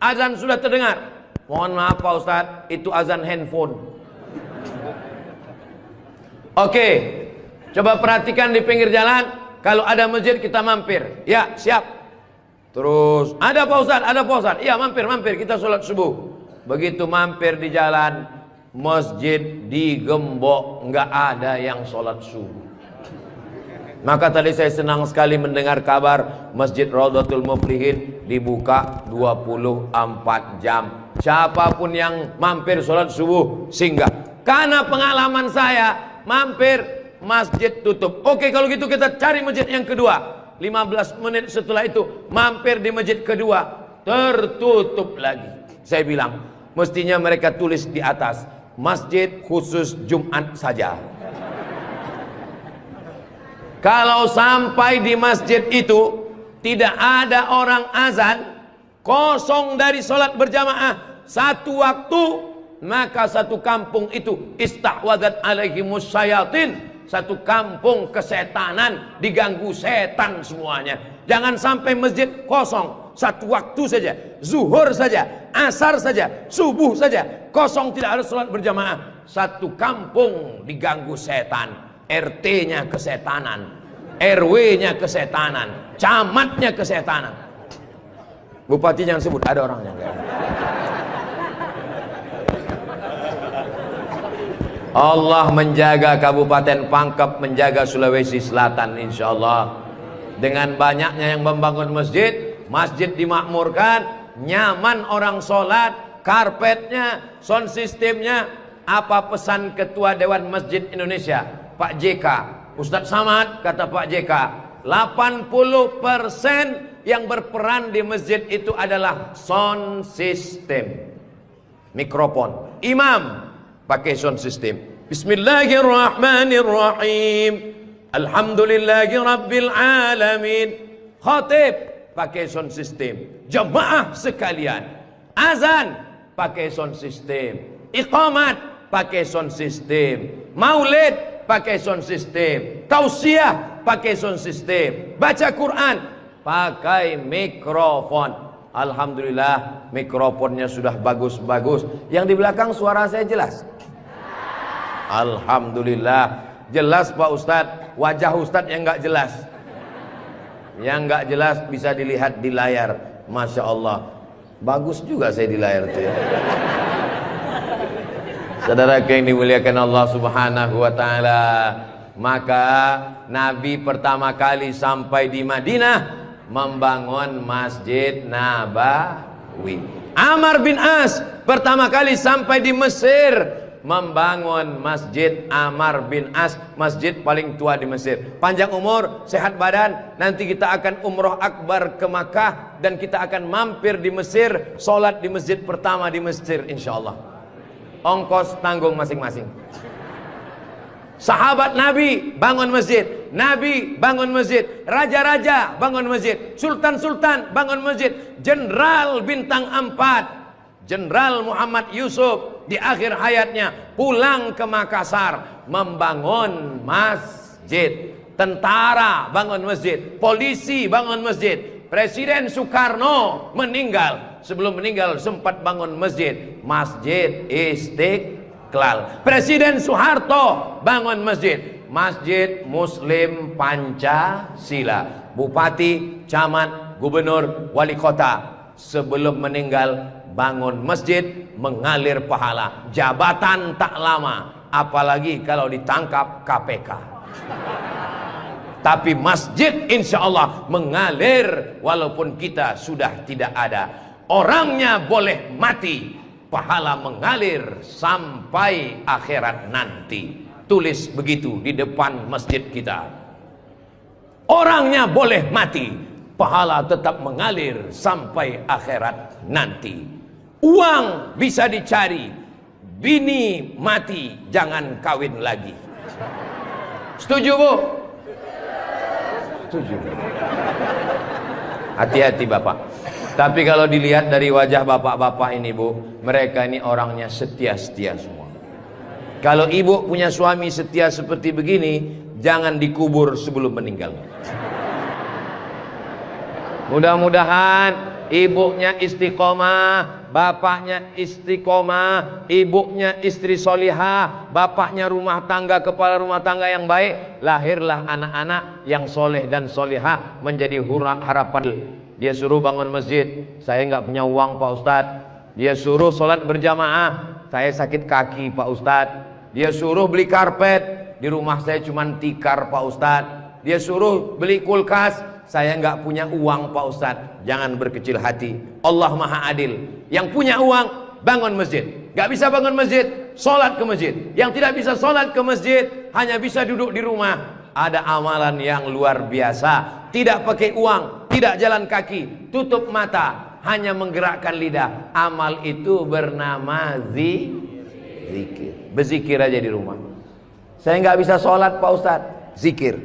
Azan sudah terdengar. Mohon maaf Pak Ustadz, itu azan handphone. Oke, coba perhatikan di pinggir jalan, kalau ada masjid kita mampir. Ya, siap. Terus, ada Pak Ustadz, ada Pak Ustadz. Iya, mampir, kita sholat subuh. Begitu mampir di jalan, masjid digembok, nggak ada yang sholat subuh. Maka tadi saya senang sekali mendengar kabar Masjid Raudhatul Muflihin dibuka 24 jam. Siapapun yang mampir sholat subuh singgah. Karena pengalaman saya, mampir masjid tutup. Oke, kalau gitu kita cari masjid yang kedua. 15 menit setelah itu mampir di masjid kedua, tertutup lagi. Saya bilang, mestinya mereka tulis di atas, masjid khusus Jumat saja. Kalau sampai di masjid itu tidak ada orang azan, kosong dari sholat berjamaah satu waktu, maka satu kampung itu istahwadat alaihimus syayatin, satu kampung kesetanan, diganggu setan semuanya. Jangan sampai masjid kosong satu waktu saja, zuhur saja, asar saja, subuh saja, kosong tidak ada sholat berjamaah, satu kampung diganggu setan. RT-nya kesetanan, RW-nya kesetanan, camatnya kesetanan. Bupati jangan sebut, ada orangnya. Allah menjaga Kabupaten Pangkep, menjaga Sulawesi Selatan, insya Allah. Dengan banyaknya yang membangun masjid, masjid dimakmurkan, nyaman orang sholat, karpetnya, sound systemnya. Apa pesan Ketua Dewan Masjid Indonesia, Pak JK, Ustadz Samad, kata Pak JK, 80% yang berperan di masjid itu adalah sound system, mikrofon. Imam pakai sound system, Bismillahirrahmanirrahim, Alhamdulillahi Rabbil Alamin. Khatib pakai sound system. Jamaah sekalian, azan pakai sound system, iqamat pakai sound system, maulid pakai sound system, tausiah pakai sound system, baca Quran pakai mikrofon. Alhamdulillah mikrofonnya sudah bagus-bagus. Yang di belakang suara saya jelas? Alhamdulillah jelas Pak Ustadz. Wajah Ustadz yang nggak jelas, yang nggak jelas bisa dilihat di layar. Masya Allah, bagus juga saya di layar itu ya. Saudara yang dimuliakan Allah Subhanahu wa ta'ala, maka Nabi pertama kali sampai di Madinah membangun Masjid Nabawi. Amr bin As pertama kali sampai di Mesir membangun Masjid Amr bin As, masjid paling tua di Mesir. Panjang umur, sehat badan, nanti kita akan umroh akbar ke Makkah dan kita akan mampir di Mesir, sholat di masjid pertama di Mesir insyaallah. Ongkos tanggung masing-masing. Sahabat Nabi bangun masjid, Nabi bangun masjid, raja-raja bangun masjid, sultan-sultan bangun masjid, jenderal bintang 4, Jenderal Muhammad Yusuf di akhir hayatnya pulang ke Makassar membangun masjid. Tentara bangun masjid, polisi bangun masjid. Presiden Soekarno meninggal, sebelum meninggal sempat bangun masjid, Masjid Istiqlal. Presiden Soeharto bangun masjid, Masjid Muslim Pancasila. Bupati, camat, gubernur, wali kota sebelum meninggal bangun masjid, mengalir pahala. Jabatan tak lama, apalagi kalau ditangkap KPK. Tapi masjid insya Allah mengalir walaupun kita sudah tidak ada. Orangnya boleh mati, pahala mengalir sampai akhirat nanti. Tulis begitu di depan masjid kita. Orangnya boleh mati, pahala tetap mengalir sampai akhirat nanti. Uang bisa dicari, bini mati jangan kawin lagi. Setuju Bu? Setuju. Hati-hati Bapak. Tapi kalau dilihat dari wajah bapak-bapak ini Bu, mereka ini orangnya setia-setia semua. Kalau ibu punya suami setia seperti begini, jangan dikubur sebelum meninggal. Mudah-mudahan ibunya istiqomah, bapaknya istiqomah, ibunya istri solihah, bapaknya rumah tangga, kepala rumah tangga yang baik, lahirlah anak-anak yang soleh dan solihah menjadi harapan. Dia suruh bangun masjid, saya nggak punya uang Pak Ustadz. Dia suruh sholat berjamaah, saya sakit kaki Pak Ustadz. Dia suruh beli karpet, di rumah saya cuma tikar Pak Ustadz. Dia suruh beli kulkas, saya nggak punya uang Pak Ustadz. Jangan berkecil hati, Allah Maha Adil. Yang punya uang bangun masjid, nggak bisa bangun masjid, sholat ke masjid. Yang tidak bisa sholat ke masjid, hanya bisa duduk di rumah. Ada amalan yang luar biasa, tidak pakai uang, tidak jalan kaki, tutup mata, hanya menggerakkan lidah. Amal itu bernama zikir. Berzikir aja di rumah. Saya nggak bisa sholat Pak Ustadz, zikir.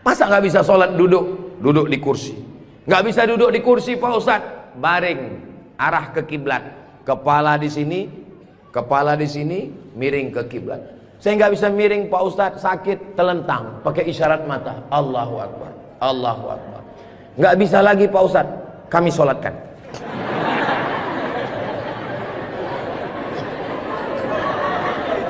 Masa nggak bisa sholat duduk di kursi? Nggak bisa duduk di kursi Pak Ustadz, baring, arah ke kiblat, kepala di sini, miring ke kiblat. Saya nggak bisa miring Pak Ustadz, sakit, telentang, pakai isyarat mata, Allahu Akbar, Allahu Akbar. Nggak bisa lagi Pak Ustadz, kami sholatkan.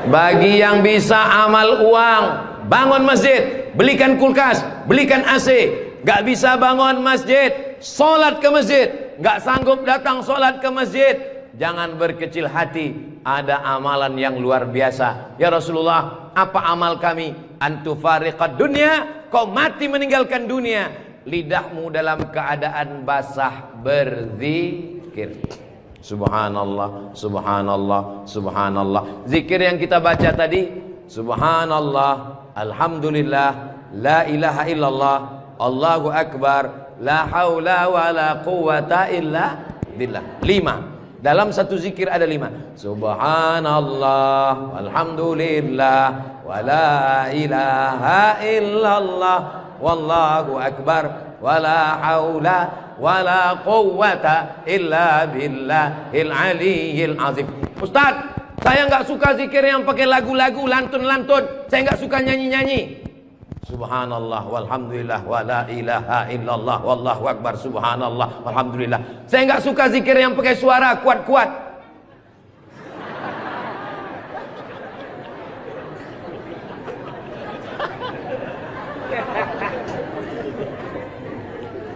Bagi yang bisa amal uang, bangun masjid, belikan kulkas, belikan AC. Gak bisa bangun masjid, sholat ke masjid. Gak sanggup datang sholat ke masjid, jangan berkecil hati. Ada amalan yang luar biasa. Ya Rasulullah, apa amal kami? Antufariqad dunya, kau mati meninggalkan dunia, lidahmu dalam keadaan basah berzikir. Subhanallah, subhanallah, subhanallah. Zikir yang kita baca tadi, subhanallah, alhamdulillah, la ilaha illallah, Allahu akbar, la haula wa la quwata illa billah. 5. Dalam satu zikir ada 5. Subhanallah, alhamdulillah, wa la ilaha illallah, wallahu akbar, wa la haula wala quwwata illa billahil aliyyil azim. Ustaz, saya nggak suka zikir yang pakai lagu-lagu, lantun-lantun. Saya nggak suka nyanyi-nyanyi. Subhanallah walhamdulillah wala ilaha illallah wallahu akbar, subhanallah walhamdulillah. Saya nggak suka zikir yang pakai suara kuat-kuat.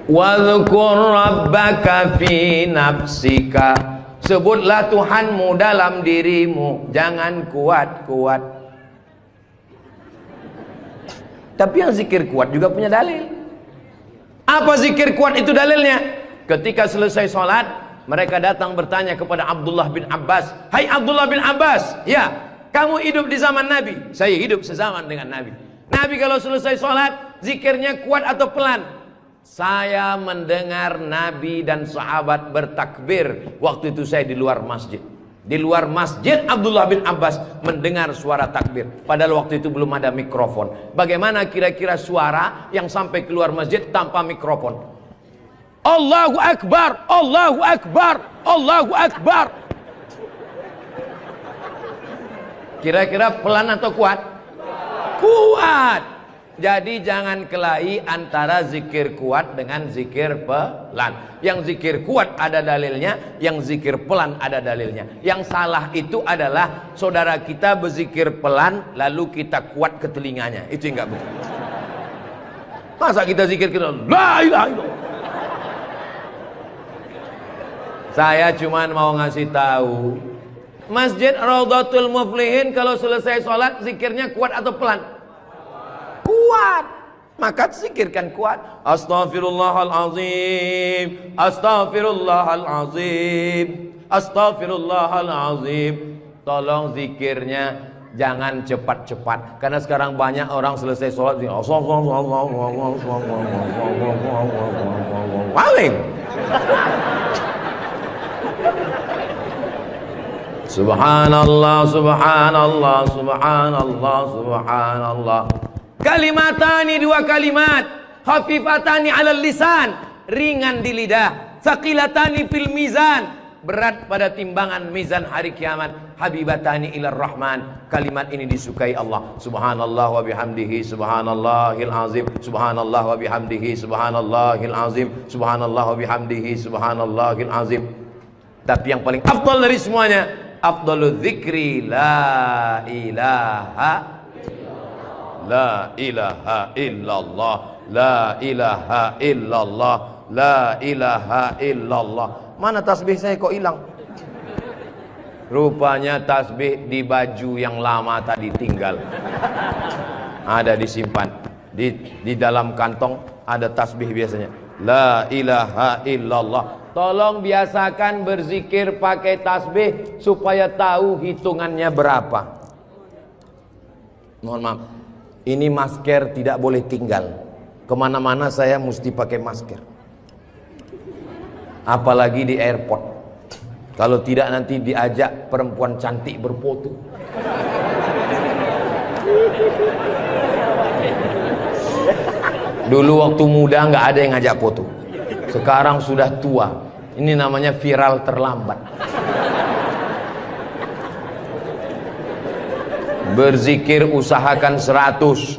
Wadhkur rabbaka fi nafsika, sebutlah Tuhanmu dalam dirimu, jangan kuat-kuat. Tapi yang zikir kuat juga punya dalil. Apa zikir kuat itu dalilnya? Ketika selesai sholat, mereka datang bertanya kepada Abdullah bin Abbas, hai Abdullah bin Abbas, ya kamu hidup di zaman Nabi? Saya hidup sezaman dengan Nabi. Nabi kalau selesai sholat, zikirnya kuat atau pelan? Saya mendengar Nabi dan sahabat bertakbir. Waktu itu saya di luar masjid. Di luar masjid Abdullah bin Abbas mendengar suara takbir. Padahal waktu itu belum ada mikrofon. Bagaimana kira-kira suara yang sampai keluar masjid tanpa mikrofon? Allahu Akbar, Allahu Akbar, Allahu Akbar. Kira-kira pelan atau kuat? Kuat. Jadi jangan kelahi antara zikir kuat dengan zikir pelan. Yang zikir kuat ada dalilnya, yang zikir pelan ada dalilnya. Yang salah itu adalah saudara kita berzikir pelan lalu kita kuat ke telinganya. Itu enggak betul. Masa kita zikir kita la ilaha illallah. Saya cuman mau ngasih tahu, Masjid Raudhatul Muflihin kalau selesai sholat zikirnya kuat atau pelan? Kuat, maka zikirkan kuat. Astaghfirullahalazim, astaghfirullahalazim, astaghfirullahalazim. Tolong zikirnya jangan cepat-cepat, karena sekarang banyak orang selesai sholat paling subhanallah, subhanallah, subhanallah, subhanallah. Kalimatani, 2 kalimat, khafifatani 'alal lisan, ringan di lidah, tsaqilatani fil mizan, berat pada timbangan mizan hari kiamat. Habibatani ilar rahman. Kalimat ini disukai Allah. Subhanallah wa bihamdihi subhanallahil azim. Subhanallah wa bihamdihi subhanallahil azim. Subhanallah wa bihamdihi subhanallahil azim. Tapi yang paling afdal dari semuanya, afdalul dzikri la ilaha la ilaha illallah, la ilaha illallah, la ilaha illallah. Mana tasbih saya kok hilang? Rupanya tasbih di baju yang lama tadi tinggal. Ada disimpan di dalam kantong, ada tasbih biasanya. La ilaha illallah. Tolong biasakan berzikir pakai tasbih supaya tahu hitungannya berapa. Mohon maaf, ini masker tidak boleh tinggal. Kemana-mana saya mesti pakai masker. Apalagi di airport. Kalau tidak nanti diajak perempuan cantik berfoto. Dulu waktu muda nggak ada yang ngajak foto. Sekarang sudah tua. Ini namanya viral terlambat. Berzikir usahakan 100.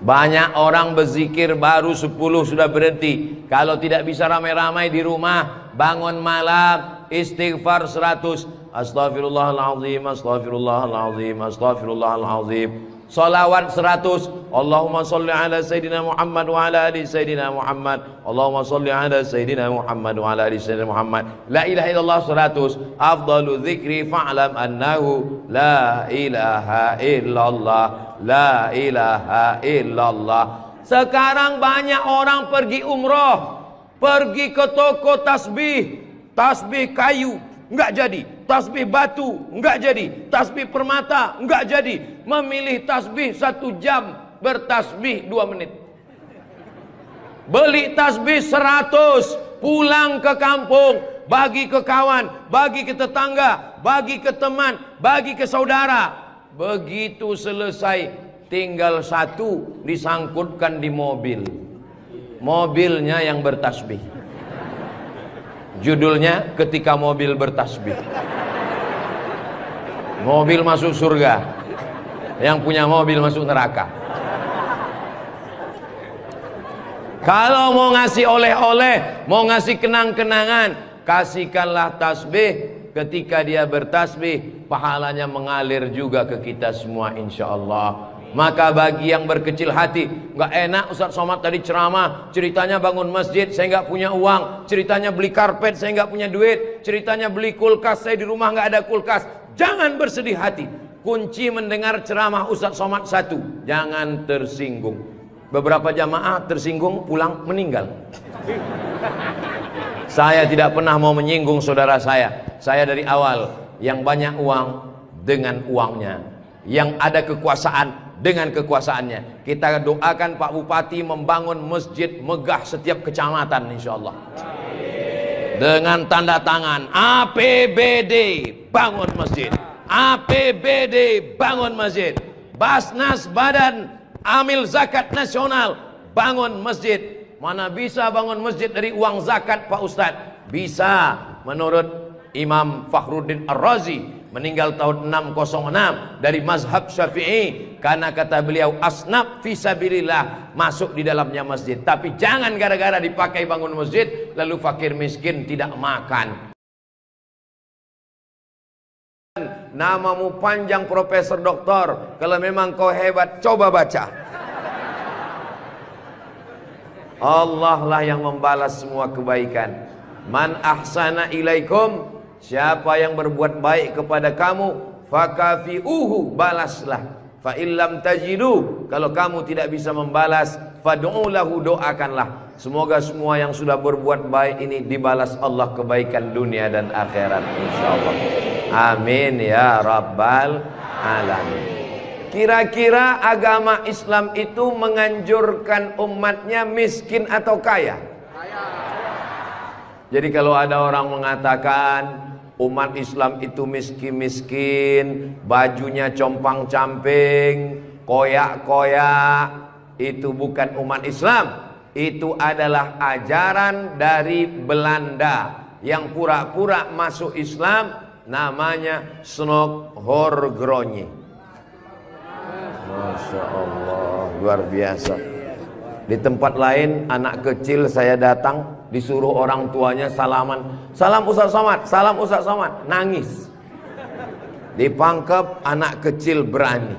Banyak orang berzikir baru 10 sudah berhenti. Kalau tidak bisa ramai-ramai di rumah, bangun malam istighfar 100. Astaghfirullahaladzim, astaghfirullahaladzim, astaghfirullahaladzim. Salawat 100. Allahumma salli ala Sayyidina Muhammad wa ala ali Sayyidina Muhammad. Allahumma salli ala Sayyidina Muhammad wa ala ali Sayyidina Muhammad. La ilaha illallah 100. Afdalu dzikri fa'lam annahu la ilaha illallah, la ilaha illallah. Sekarang banyak orang pergi umroh, pergi ke toko tasbih, tasbih kayu enggak jadi, tasbih batu enggak jadi, tasbih permata enggak jadi. Memilih tasbih 1 jam, bertasbih 2 menit. Beli tasbih 100, pulang ke kampung, bagi ke kawan, bagi ke tetangga, bagi ke teman, bagi ke saudara. Begitu selesai, tinggal 1 disangkutkan di mobil. Mobilnya yang bertasbih. Judulnya ketika mobil bertasbih. Mobil masuk surga, yang punya mobil masuk neraka. Kalau mau ngasih oleh-oleh, mau ngasih kenang-kenangan, kasihkanlah tasbih. Ketika dia bertasbih, pahalanya mengalir juga ke kita semua insyaallah. Maka bagi yang berkecil hati, nggak enak Ustaz Somad tadi ceramah, ceritanya bangun masjid, saya nggak punya uang, ceritanya beli karpet, saya nggak punya duit, ceritanya beli kulkas, saya di rumah nggak ada kulkas. Jangan bersedih hati. Kunci mendengar ceramah Ustaz Somad 1, jangan tersinggung. Beberapa jamaah tersinggung, pulang meninggal. Saya tidak pernah mau menyinggung saudara saya. Saya dari awal, yang banyak uang dengan uangnya, yang ada kekuasaan dengan kekuasaannya. Kita doakan Pak Bupati membangun masjid megah setiap kecamatan insyaallah. Dengan tanda tangan APBD bangun masjid, APBD bangun masjid, Basnas Badan Amil Zakat Nasional bangun masjid. Mana bisa bangun masjid dari uang zakat Pak Ustadz? Bisa. Menurut Imam Fakhruddin Ar-Razi, meninggal tahun 606, dari mazhab Syafi'i, karena kata beliau asnaf fisabilillah, masuk di dalamnya masjid. Tapi jangan gara-gara dipakai bangun masjid lalu fakir miskin tidak makan. Namamu panjang Profesor Doktor, kalau memang kau hebat coba baca. Allah lah yang membalas semua kebaikan. Man ahsana ilaikum, siapa yang berbuat baik kepada kamu, fakafi'uhu, balaslah. Fa illam tajidu, kalau kamu tidak bisa membalas, fad'u lahu, doakanlah. Semoga semua yang sudah berbuat baik ini dibalas Allah kebaikan dunia dan akhirat insyaallah. Amin ya rabbal alamin. Kira-kira agama Islam itu menganjurkan umatnya miskin atau kaya? Jadi kalau ada orang mengatakan umat Islam itu miskin-miskin, bajunya compang-camping, koyak-koyak, itu bukan umat Islam. Itu adalah ajaran dari Belanda. yang pura-pura masuk Islam, namanya Snok Horgronyi. Masya Allah, luar biasa. Di tempat lain anak kecil saya datang, disuruh orang tuanya salaman, salam Ustaz Somad, salam Ustaz Somad, nangis. Dipangkep, anak kecil berani.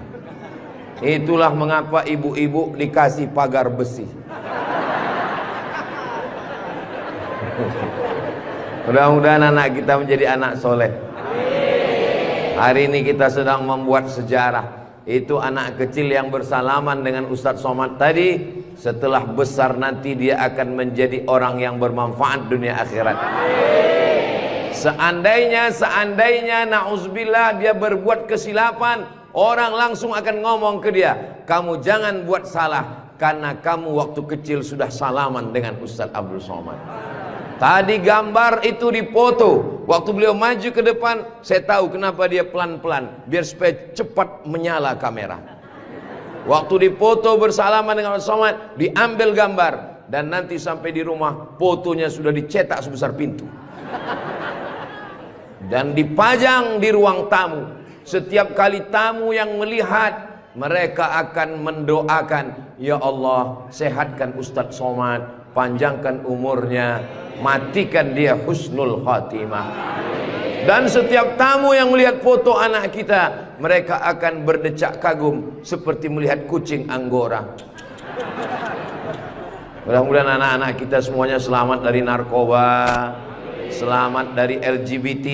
Itulah mengapa ibu-ibu dikasih pagar besi. Mudah-mudahan anak kita menjadi anak soleh. Hari ini kita sedang membuat sejarah. Itu anak kecil yang bersalaman dengan Ustadz Somad tadi, setelah besar nanti dia akan menjadi orang yang bermanfaat dunia akhirat. Seandainya na'udzubillah dia berbuat kesilapan, orang langsung akan ngomong ke dia, kamu jangan buat salah, karena kamu waktu kecil sudah salaman dengan Ustadz Abdul Somad. Tadi gambar itu dipoto. Waktu beliau maju ke depan, saya tahu kenapa dia pelan-pelan, biar supaya cepat menyala kamera. Waktu dipoto bersalaman dengan Ustadz Somad, diambil gambar, dan nanti sampai di rumah fotonya sudah dicetak sebesar pintu dan dipajang di ruang tamu. Setiap kali tamu yang melihat, mereka akan mendoakan, ya Allah, sehatkan Ustadz Somad, panjangkan umurnya, matikan dia husnul khatimah. Dan setiap tamu yang melihat foto anak kita, mereka akan berdecak kagum seperti melihat kucing Anggora. Mudah-mudahan anak-anak kita semuanya selamat dari narkoba, selamat dari LGBT,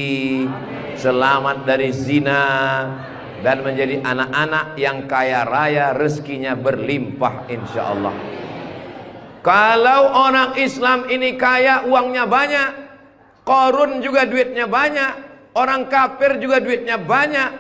selamat dari zina, dan menjadi anak-anak yang kaya raya, rezekinya berlimpah insyaallah. Kalau orang Islam ini kaya, uangnya banyak, Qarun juga duitnya banyak, orang kafir juga duitnya banyak,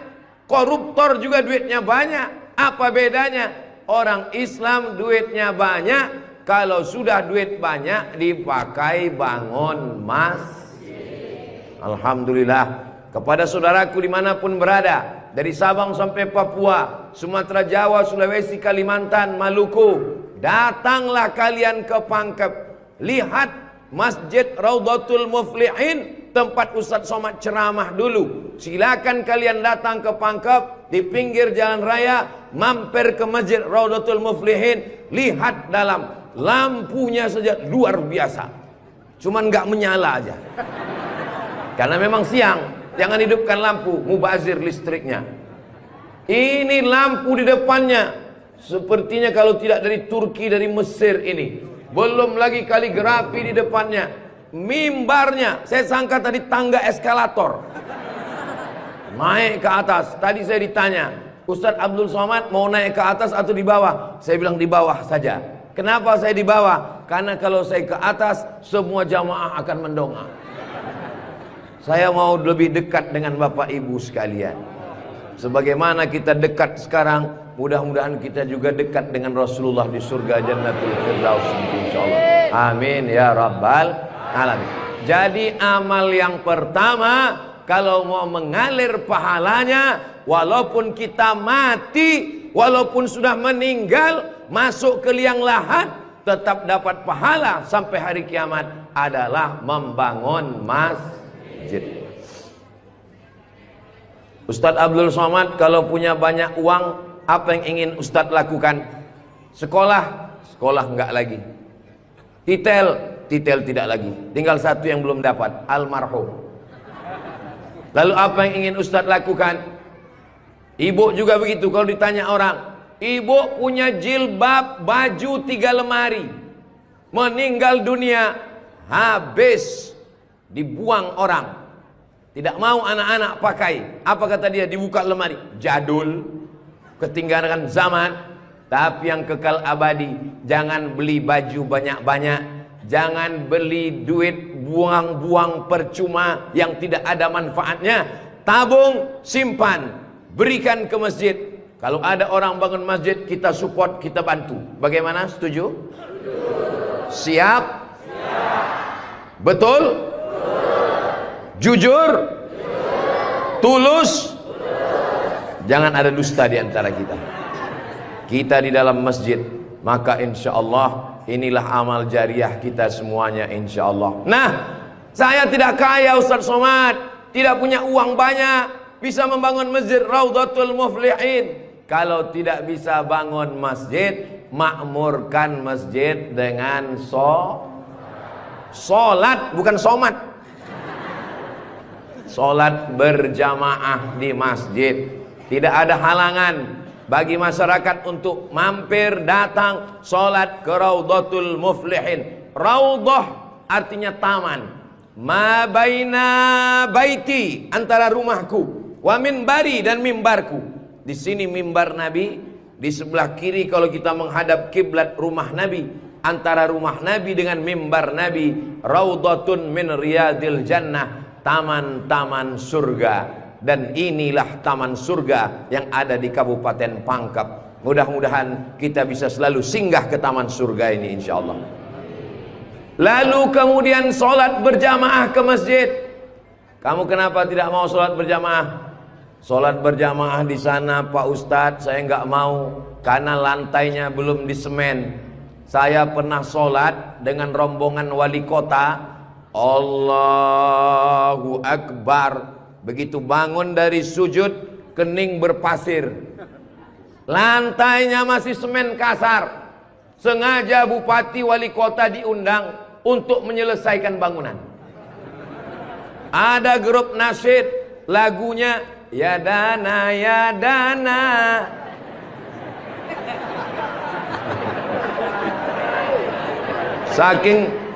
koruptor juga duitnya banyak. Apa bedanya? Orang Islam duitnya banyak, kalau sudah duit banyak dipakai bangun masjid. Alhamdulillah. Kepada saudaraku dimanapun berada, dari Sabang sampai Papua, Sumatera, Jawa, Sulawesi, Kalimantan, Maluku, datanglah kalian ke Pangkep. Lihat Masjid Raudhatul Muflihin, tempat Ustadz Somad ceramah dulu. Silakan kalian datang ke Pangkep, di pinggir jalan raya, mampir ke Masjid Raudhatul Muflihin. Lihat dalam, lampunya saja luar biasa, cuman nggak menyala aja karena memang siang. Jangan hidupkan lampu, mubazir listriknya. Ini lampu di depannya, sepertinya kalau tidak dari Turki, dari Mesir ini. Belum lagi kaligrafi di depannya. Mimbarnya, saya sangka tadi tangga eskalator. Naik ke atas. Tadi saya ditanya, Ustadz Abdul Somad mau naik ke atas atau di bawah? Saya bilang di bawah saja. Kenapa saya di bawah? Karena kalau saya ke atas, semua jamaah akan mendongak. Saya mau lebih dekat dengan Bapak Ibu sekalian. Sebagaimana kita dekat sekarang, mudah-mudahan kita juga dekat dengan Rasulullah di surga Jannatul Firdaus insyaallah. Amin ya rabbal alamin. Jadi amal yang pertama, kalau mau mengalir pahalanya, walaupun kita mati, walaupun sudah meninggal, masuk ke liang lahat, tetap dapat pahala sampai hari kiamat, adalah membangun masjid. Ustadz Abdul Somad kalau punya banyak uang, apa yang ingin Ustadz lakukan? Sekolah, sekolah enggak lagi. Titel tidak lagi. Tinggal satu yang belum dapat, almarhum. Lalu apa yang ingin Ustadz lakukan? Ibu juga begitu. Kalau ditanya orang, ibu punya jilbab, baju 3 lemari, meninggal dunia, habis, dibuang orang. Tidak mau anak-anak pakai. Apa kata dia? Dibuka lemari, jadul, ketinggalan zaman. Tapi yang kekal abadi, jangan beli baju banyak-banyak, jangan beli duit buang-buang percuma yang tidak ada manfaatnya. Tabung, simpan, berikan ke masjid. Kalau ada orang bangun masjid, kita support, kita bantu. Bagaimana? Setuju? Siap? Betul? Jujur? Tulus? Jangan ada dusta di antara kita. Kita di dalam masjid, maka insya Allah inilah amal jariah kita semuanya insya Allah. Nah, Saya tidak kaya Ustaz Somad, tidak punya uang banyak, bisa membangun masjid Raudhatul Muflihin. Kalau tidak bisa bangun masjid, makmurkan masjid dengan sholat, bukan somat. Sholat berjamaah di masjid. Tidak ada halangan bagi masyarakat untuk mampir datang sholat ke Raudhatul Muflihin. Raudhah artinya taman. Ma baina baiti, antara rumahku, wa minbari, dan mimbarku. Di sini mimbar Nabi, di sebelah kiri kalau kita menghadap kiblat rumah Nabi. Antara rumah Nabi dengan mimbar Nabi, raudhatun min riyadil jannah, taman-taman surga. Dan inilah taman surga yang ada di Kabupaten Pangkep. Mudah-mudahan kita bisa selalu singgah ke taman surga ini insyaallah. Lalu kemudian sholat berjamaah ke masjid. Kamu kenapa tidak mau sholat berjamaah? Sholat berjamaah di sana Pak Ustadz, saya nggak mau karena lantainya belum disemen. Saya pernah sholat dengan rombongan wali kota. Allahu Akbar. Begitu bangun dari sujud, kening berpasir. Lantainya masih semen kasar. Sengaja bupati wali kota diundang untuk menyelesaikan bangunan. Ada grup nasyid, lagunya ya dana ya dana.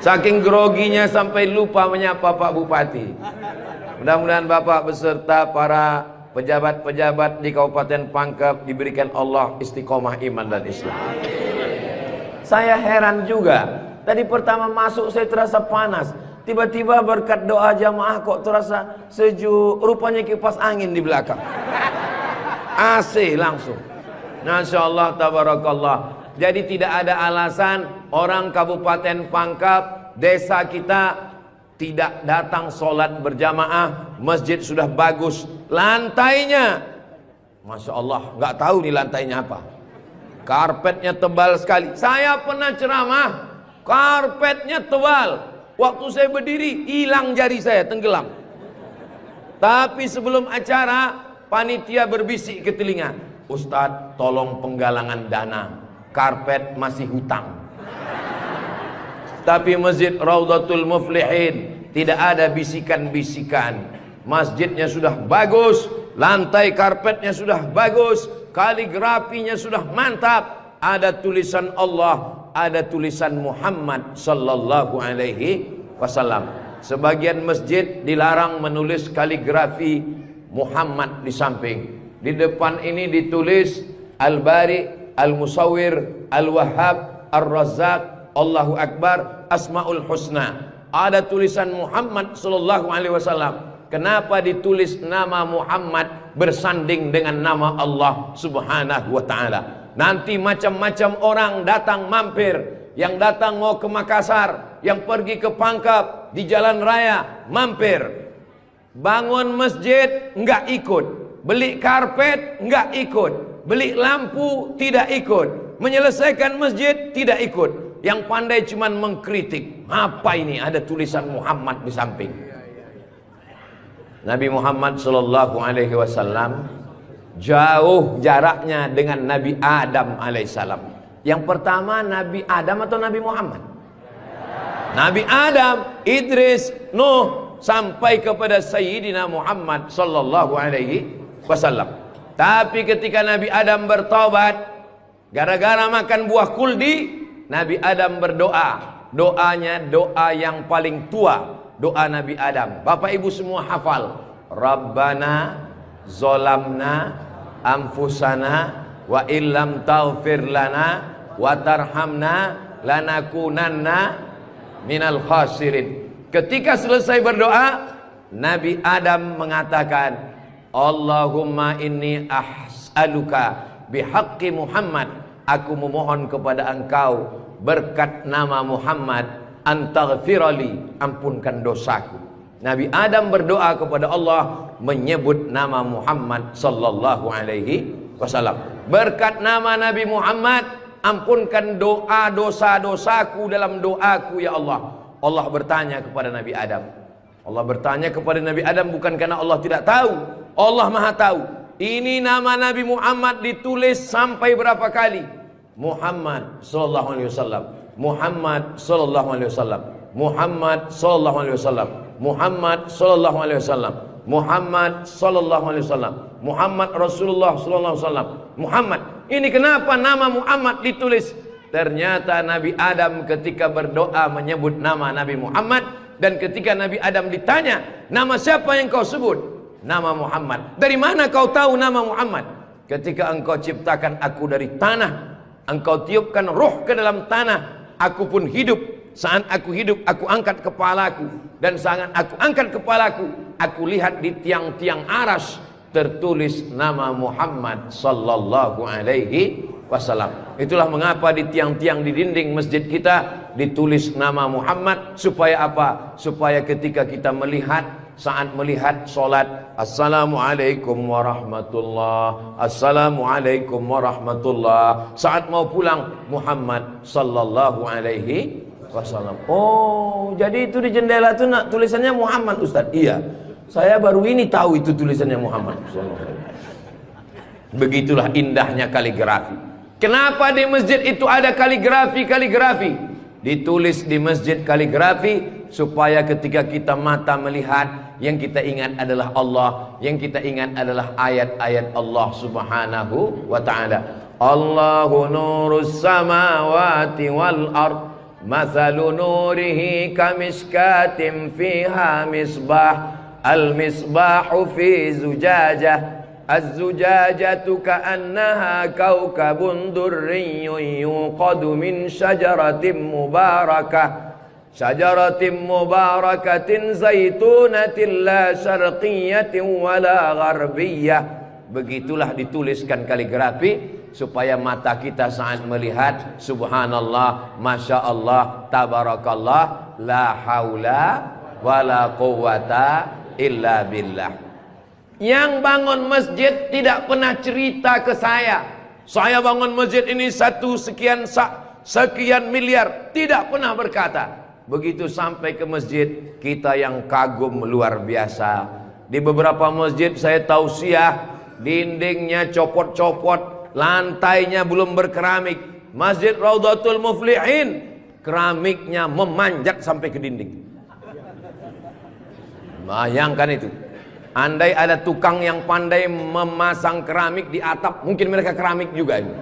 Saking groginya sampai lupa menyapa Pak Bupati. Mudah-mudahan Bapak beserta para pejabat-pejabat di Kabupaten Pangkep diberikan Allah istiqomah iman dan Islam. Saya heran juga. Tadi pertama masuk saya terasa panas. Tiba-tiba berkat doa jamaah kok terasa sejuk. Rupanya kipas angin di belakang. AC langsung. Masya Allah, tabarakallah. Jadi tidak ada alasan orang Kabupaten Pangkep, desa kita tidak datang sholat berjamaah. Masjid sudah bagus. Lantainya, Masya Allah, nggak tahu nih lantainya apa. Karpetnya tebal sekali. Saya pernah ceramah, karpetnya tebal. Waktu saya berdiri, hilang jari saya, tenggelam. Tapi sebelum acara, panitia berbisik ke telinga, Ustadz, tolong penggalangan dana, karpet masih hutang. Tapi masjid Raudhatul Muflihin tidak ada bisikan-bisikan. Masjidnya sudah bagus, lantai karpetnya sudah bagus, kaligrafinya sudah mantap, ada tulisan Allah, ada tulisan Muhammad sallallahu alaihi wasallam. Sebagian masjid dilarang menulis kaligrafi Muhammad di samping. Di depan ini ditulis Al-Bari, Al-Musawwir, Al-Wahhab, Ar-Razzaq, Allahu Akbar, Asmaul Husna. Ada tulisan Muhammad sallallahu alaihi wasallam. Kenapa ditulis nama Muhammad bersanding dengan nama Allah subhanahu wa ta'ala? Nanti macam-macam orang datang mampir. Yang datang mau ke Makassar, yang pergi ke Pangkep, di jalan raya mampir. Bangun masjid enggak ikut, beli karpet enggak ikut, beli lampu tidak ikut, menyelesaikan masjid tidak ikut. Yang pandai cuman mengkritik. Apa ini ada tulisan Muhammad di samping? Nabi Muhammad sallallahu alaihi wasallam jauh jaraknya dengan Nabi Adam alaihissalam. Yang pertama Nabi Adam atau Nabi Muhammad? Nabi Adam, Idris, Nuh, sampai kepada Sayyidina Muhammad sallallahu alaihi wasallam. Tapi ketika Nabi Adam bertobat gara-gara makan buah kuldi, Nabi Adam berdoa. Doanya doa yang paling tua, doa Nabi Adam. Bapak Ibu semua hafal. Rabbana zolamna anfusana wa illam taghfir lana wa tarhamna lanakunanna minal khasirin. Ketika selesai berdoa, Nabi Adam mengatakan, Allahumma inni as'aluka bihaqqi Muhammad, aku memohon kepada engkau berkat nama Muhammad, antaghfirali, ampunkan dosaku. Nabi Adam berdoa kepada Allah menyebut nama Muhammad sallallahu alaihi wasallam. Berkat nama Nabi Muhammad, ampunkan doa dosa-dosaku dalam doaku ya Allah. Allah bertanya kepada Nabi Adam, Allah bertanya kepada Nabi Adam bukan karena Allah tidak tahu. Allah Maha tahu. Ini nama Nabi Muhammad ditulis sampai berapa kali? Muhammad sallallahu alaihi wasallam. Muhammad sallallahu alaihi wasallam. Muhammad sallallahu alaihi wasallam. Muhammad sallallahu alaihi wasallam. Muhammad sallallahu alaihi wasallam. Muhammad Rasulullah sallallahu alaihi wasallam. Muhammad. Ini kenapa nama Muhammad ditulis? Ternyata Nabi Adam ketika berdoa menyebut nama Nabi Muhammad, dan ketika Nabi Adam ditanya, nama siapa yang kau sebut? Nama Muhammad. Dari mana kau tahu nama Muhammad? Ketika engkau ciptakan aku dari tanah, engkau tiupkan roh ke dalam tanah, aku pun hidup. Saat aku hidup, aku angkat kepalaku, dan saat aku angkat kepalaku, aku lihat di tiang-tiang aras tertulis nama Muhammad sallallahu alaihi wasallam. Itulah mengapa di tiang-tiang di dinding masjid kita ditulis nama Muhammad. Supaya apa? Supaya ketika kita melihat, saat melihat solat, assalamualaikum warahmatullah, assalamualaikum warahmatullah. Saat mau pulang, Muhammad sallallahu alaihi wasallam. Oh, jadi itu di jendela itu tulisannya Muhammad, Ustaz. Iya, saya baru ini tahu itu tulisannya Muhammad sallallahu alaihi wasallam. Begitulah indahnya kaligrafi. Kenapa di masjid itu ada kaligrafi? Ditulis di masjid kaligrafi supaya ketika kita mata melihat, yang kita ingat adalah Allah, yang kita ingat adalah ayat-ayat Allah subhanahu wa ta'ala. Allahu nurus samawati wal ard, mathalu nurihi kamishkatin fiha misbah, al misbahu fi zujajah, az-zujajatu ka'annaha kawkabun durriyyun yuqadu min syajaratin mubarakatin zaitunatin la syarqiyatin wala gharbiyyah. Begitulah dituliskan kaligrafi supaya mata kita saat melihat, subhanallah, masya Allah, tabarakallah, la haula wala quwata illa billah. Yang bangun masjid tidak pernah cerita ke saya bangun masjid ini sekian miliar, tidak pernah berkata. Begitu sampai ke masjid, kita yang kagum luar biasa. Di beberapa masjid saya tausiah, dindingnya copot-copot, lantainya belum berkeramik. Masjid Raudhatul Muflihin, keramiknya memanjat sampai ke dinding. Bayangkan itu. Andai ada tukang yang pandai memasang keramik di atap, mungkin mereka keramik juga ini.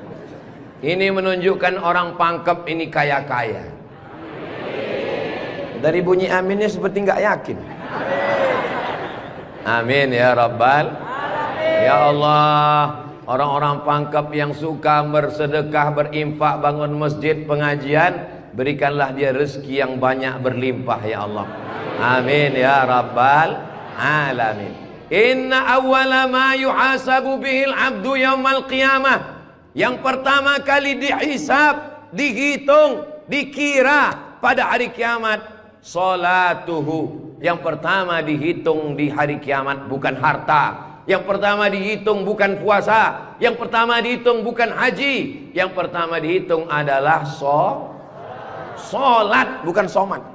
Ini menunjukkan orang Pangkep ini kaya-kaya. Dari bunyi aminnya seperti nggak yakin. Amin ya Rabbal. Ya Allah, orang-orang Pangkep yang suka bersedekah, berinfak, bangun masjid, pengajian, berikanlah dia rezeki yang banyak berlimpah ya Allah. Amin ya Rabbal alamin. Inna awwala ma yuhasabu bihil abdu yaumal qiyamah. Yang pertama kali dihisab, dihitung, dikira pada hari kiamat, salatuhu. Yang pertama dihitung di hari kiamat bukan harta. Yang pertama dihitung bukan puasa. Yang pertama dihitung bukan haji. Yang pertama dihitung adalah solat, bukan somat.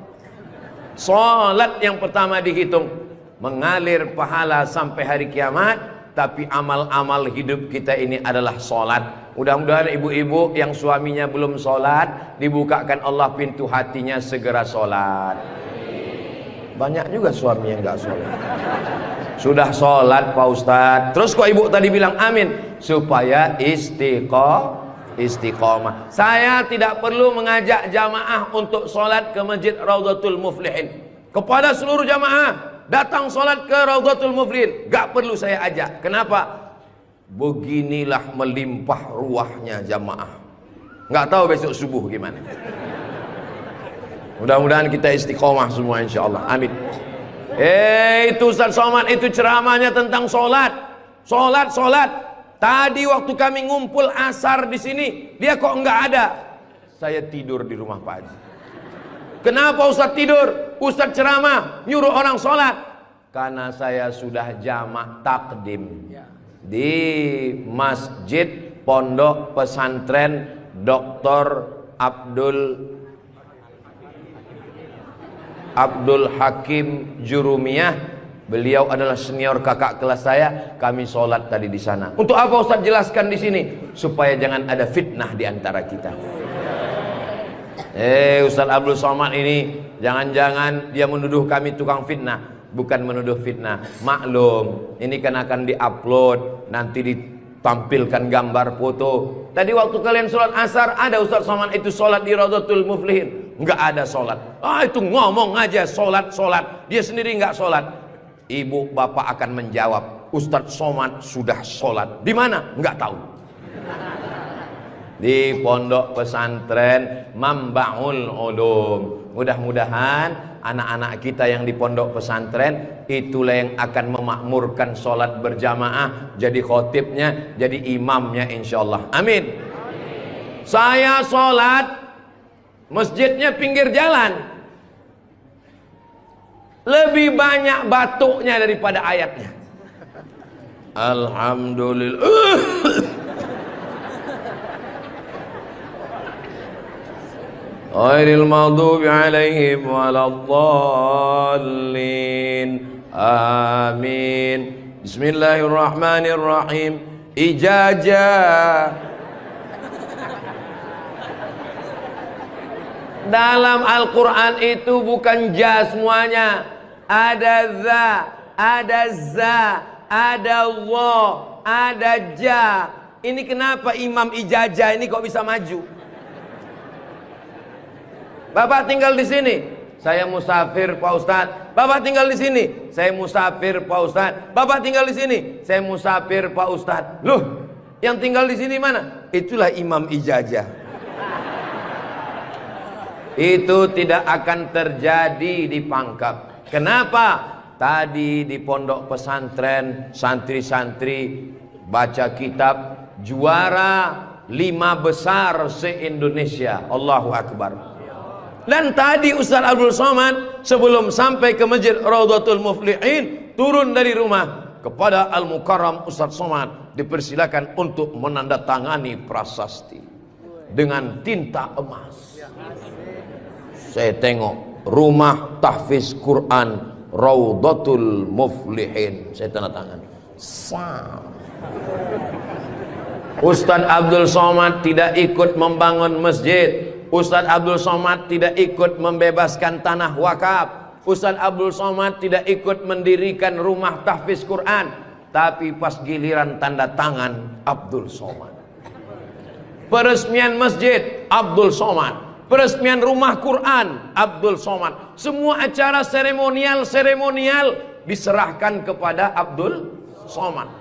Solat yang pertama dihitung. Mengalir pahala sampai hari kiamat. Tapi amal-amal hidup kita ini adalah solat. Mudah-mudahan ibu-ibu yang suaminya belum solat, dibukakan Allah pintu hatinya segera solat. Banyak juga suami yang gak solat. Sudah solat Pak Ustadz, terus kok ibu tadi bilang amin? Supaya istiqomah. Saya tidak perlu mengajak jamaah untuk solat ke Masjid Raudhatul Muflihin. Kepada seluruh jamaah, datang solat ke Raudhatul Muflihin, gak perlu saya ajak. Kenapa? Beginilah melimpah ruahnya jamaah. Gak tahu besok subuh gimana. Mudah-mudahan kita istiqomah semua insyaallah. Amin. Itu Ustaz Somad itu ceramahnya tentang solat. Solat. Tadi waktu kami ngumpul asar di sini, dia kok nggak ada. Saya tidur di rumah Pak Haji. Kenapa Ustaz tidur? Ustaz ceramah nyuruh orang solat. Karena saya sudah jamak takdim di Masjid Pondok Pesantren Dr. Abdul Abdul Hakim Jurumiyah. Beliau adalah senior kakak kelas saya. Kami sholat tadi di sana. Untuk apa Ustaz jelaskan di sini? Supaya jangan ada fitnah di antara kita. Ustaz Abdul Somad ini jangan-jangan dia menuduh kami tukang fitnah. Bukan menuduh fitnah. Maklum, ini kan akan diupload, nanti ditampilkan gambar foto. Tadi waktu kalian sholat asar, ada Ustaz Somad itu sholat di Raudhatul Muflihin. Enggak ada sholat. Itu ngomong aja sholat. Dia sendiri enggak sholat. Ibu bapak akan menjawab, Ustaz Somad sudah sholat. Di mana? Enggak tahu. Di pondok pesantren Mambaul Ulum. Mudah-mudahan anak-anak kita yang di pondok pesantren itulah yang akan memakmurkan sholat berjamaah, jadi khotibnya, jadi imamnya insyaallah. Amin. Saya sholat, masjidnya pinggir jalan, lebih banyak batuknya daripada ayatnya. Alhamdulillah. Ghairil maghdubi alaihim waladdallin. Amin. Bismillahirrahmanirrahim. Ijazah. Dalam Al-Quran itu bukan ja semuanya. Ada za, ada za, ada wa, ada ja. Ini kenapa Imam Ijazah ini kok bisa maju? Bapak tinggal di sini, saya musafir Pak Ustadz. Bapak tinggal di sini, saya musafir Pak Ustadz. Bapak tinggal di sini, saya musafir Pak Ustadz. Loh, yang tinggal di sini mana? Itulah Imam Ijazah. Itu tidak akan terjadi di Pangkep. Kenapa? Tadi di pondok pesantren santri-santri baca kitab juara 5 besar se-Indonesia. Allahu Akbar. Dan tadi Ustaz Abdul Somad sebelum sampai ke Masjid Raudhatul Muflihin turun dari rumah kepada Al-Mukarram Ustaz Somad dipersilakan untuk menandatangani prasasti dengan tinta emas. Saya tengok rumah tahfiz Quran Raudhatul Muflihin, saya tanda tangan. Ustaz Abdul Somad tidak ikut membangun masjid. Ustaz Abdul Somad tidak ikut membebaskan tanah wakaf. Ustaz Abdul Somad tidak ikut mendirikan rumah tahfiz Quran. Tapi pas giliran tanda tangan Abdul Somad. Peresmian masjid Abdul Somad. Peresmian rumah Quran Abdul Somad. Semua acara seremonial diserahkan kepada Abdul Somad.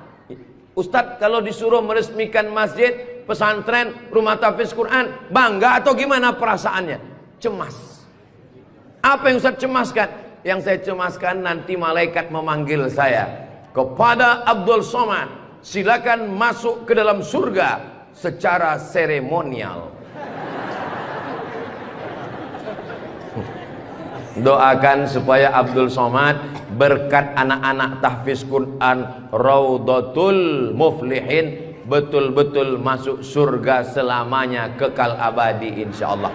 Ustaz kalau disuruh meresmikan masjid, pesantren, rumah tahfiz Quran, bangga atau gimana perasaannya? Cemas. Apa yang Ustaz cemaskan? Yang saya cemaskan nanti malaikat memanggil saya. Kepada Abdul Somad, silakan masuk ke dalam surga secara seremonial. Doakan supaya Abdul Somad berkat anak-anak tahfiz Quran Raudhatul Muflihin betul-betul masuk surga selamanya, kekal abadi insyaallah.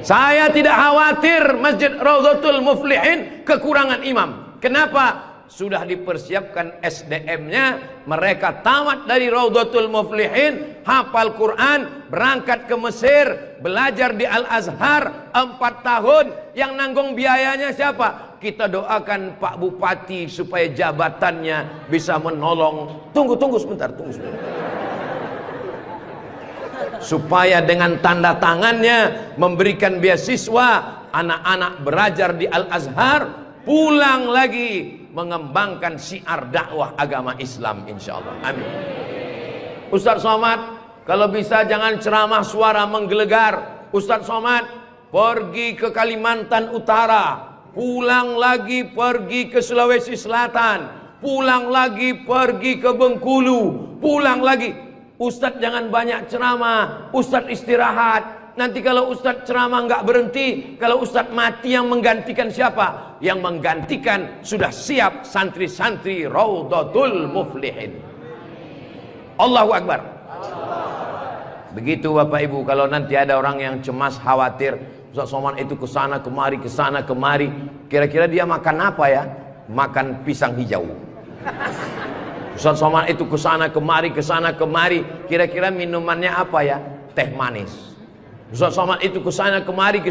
Saya tidak khawatir Masjid Raudhatul Muflihin kekurangan imam. Kenapa? Sudah dipersiapkan SDM-nya. Mereka tamat dari Raudhatul Muflihin, hafal Quran, berangkat ke Mesir, belajar di Al-Azhar 4 tahun. Yang nanggung biayanya siapa? Kita doakan Pak Bupati supaya jabatannya bisa menolong. Tunggu sebentar. Supaya dengan tanda tangannya memberikan beasiswa, anak-anak belajar di Al-Azhar, pulang lagi mengembangkan syiar dakwah agama Islam insyaallah. Amin. Ustaz Somad, kalau bisa jangan ceramah suara menggelegar. Ustaz Somad pergi ke Kalimantan Utara, pulang lagi pergi ke Sulawesi Selatan, pulang lagi pergi ke Bengkulu, pulang lagi. Ustaz jangan banyak ceramah, Ustaz istirahat. Nanti kalau Ustaz ceramah nggak berhenti, kalau Ustaz mati yang menggantikan siapa? Yang menggantikan sudah siap santri-santri Raudhatul Muflihin. Allahu Akbar. Begitu Bapak Ibu, kalau nanti ada orang yang cemas khawatir, Ustaz Somad itu kesana kemari. Kira-kira dia makan apa ya? Makan pisang hijau. Ustaz Somad itu kesana kemari. Kira-kira minumannya apa ya? Teh manis. Ustaz Somad itu kesana kemari.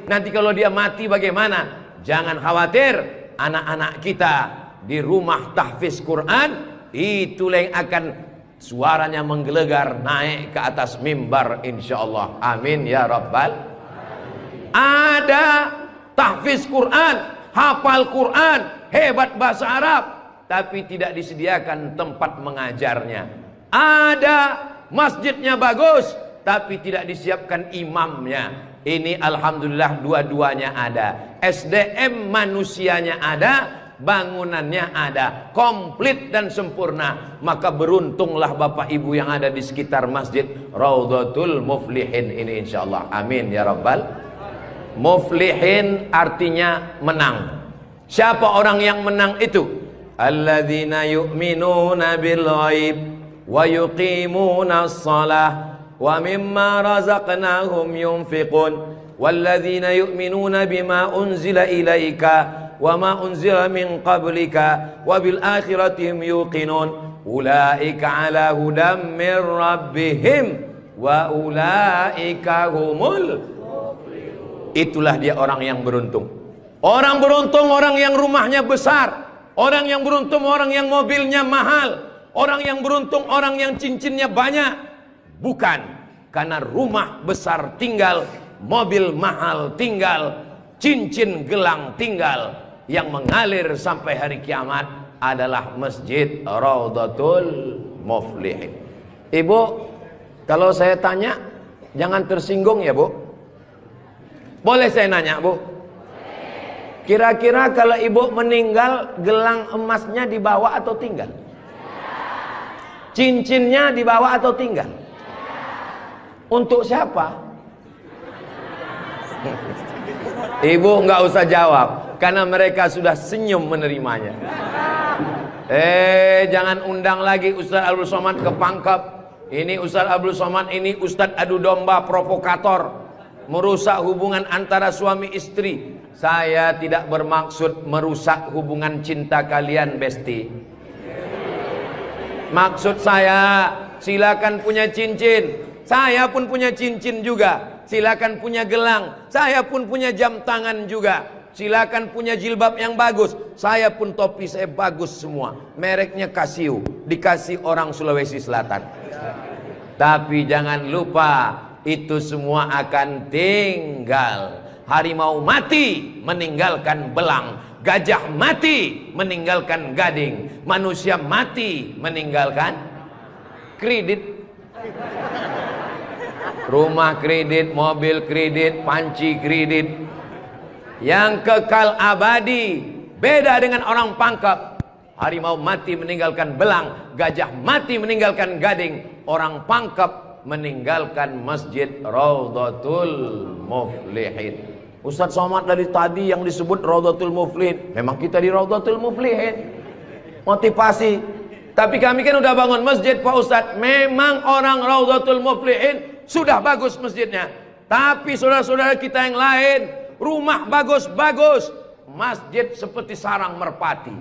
Nanti kalau dia mati bagaimana? Jangan khawatir, anak-anak kita di rumah tahfiz Quran itulah yang akan suaranya menggelegar naik ke atas mimbar insyaallah. Amin ya rabbal. Ada tahfiz Quran, hafal Quran, hebat bahasa Arab, tapi tidak disediakan tempat mengajarnya. Ada masjidnya bagus, tapi tidak disiapkan imamnya. Ini alhamdulillah dua-duanya ada. SDM manusianya ada, bangunannya ada, komplit dan sempurna. Maka beruntunglah Bapak Ibu yang ada di sekitar Masjid Raudhatul Muflihin ini insyaallah. Amin ya rabbal. Muflihin artinya menang. Siapa orang yang menang itu? Alladzina yu'minuna bil ghaib wa yuqimuna shalah wa mimma razaqnahum yunfiqun walladzina yu'minuna bima unzila ilaika wa ma unzila min qablika wa bil akhirati hum yuqinun ulaika ala hudam min rabbihim wa ulaika humul. Itulah dia orang yang beruntung. Orang beruntung orang yang rumahnya besar, orang yang beruntung orang yang mobilnya mahal, orang yang beruntung orang yang cincinnya banyak. Bukan karena rumah besar tinggal, mobil mahal tinggal, cincin gelang tinggal. Yang mengalir sampai hari kiamat adalah Masjid Raudhatul Muflihin. Ibu, kalau saya tanya jangan tersinggung ya Bu. Boleh saya nanya Bu? Kira-kira kalau ibu meninggal, gelang emasnya dibawa atau tinggal? Cincinnya dibawa atau tinggal? Untuk siapa? Ibu nggak usah jawab, karena mereka sudah senyum menerimanya. Jangan undang lagi Ustaz Abdul Somad ke Pangkep. Ini Ustaz Abdul Somad ini Ustaz adu domba provokator, merusak hubungan antara suami istri. Saya tidak bermaksud merusak hubungan cinta kalian, Besti. Maksud saya, silakan punya cincin. Saya pun punya cincin juga. Silakan punya gelang. Saya pun punya jam tangan juga. Silakan punya jilbab yang bagus. Saya pun topi saya bagus semua. Mereknya Casio, dikasih orang Sulawesi Selatan. Tapi jangan lupa, itu semua akan tinggal. Harimau mati meninggalkan belang, gajah mati meninggalkan gading, manusia mati meninggalkan kredit. Rumah kredit, mobil kredit, panci kredit. Yang kekal abadi beda dengan orang Pangkep. Harimau mati meninggalkan belang, gajah mati meninggalkan gading, orang Pangkep meninggalkan Masjid Raudhatul Muflihin. Ustaz Somad dari tadi yang disebut Raudhatul Muflihin, memang kita di Raudhatul Muflihin. Motivasi. Tapi kami kan udah bangun masjid Pak Ustadz. Memang orang Raudhatul Muflihin sudah bagus masjidnya. Tapi saudara-saudara kita yang lain, rumah bagus-bagus, masjid seperti sarang merpati.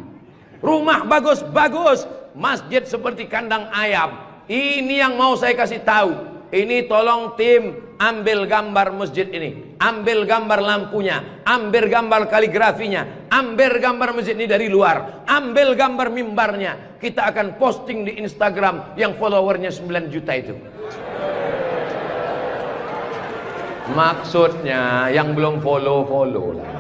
Rumah bagus-bagus, masjid seperti kandang ayam. Ini yang mau saya kasih tahu. Ini tolong tim ambil gambar masjid ini, ambil gambar lampunya, ambil gambar kaligrafinya, ambil gambar masjid ini dari luar, ambil gambar mimbarnya. Kita akan posting di Instagram yang followernya 9 juta itu. Maksudnya yang belum follow lah.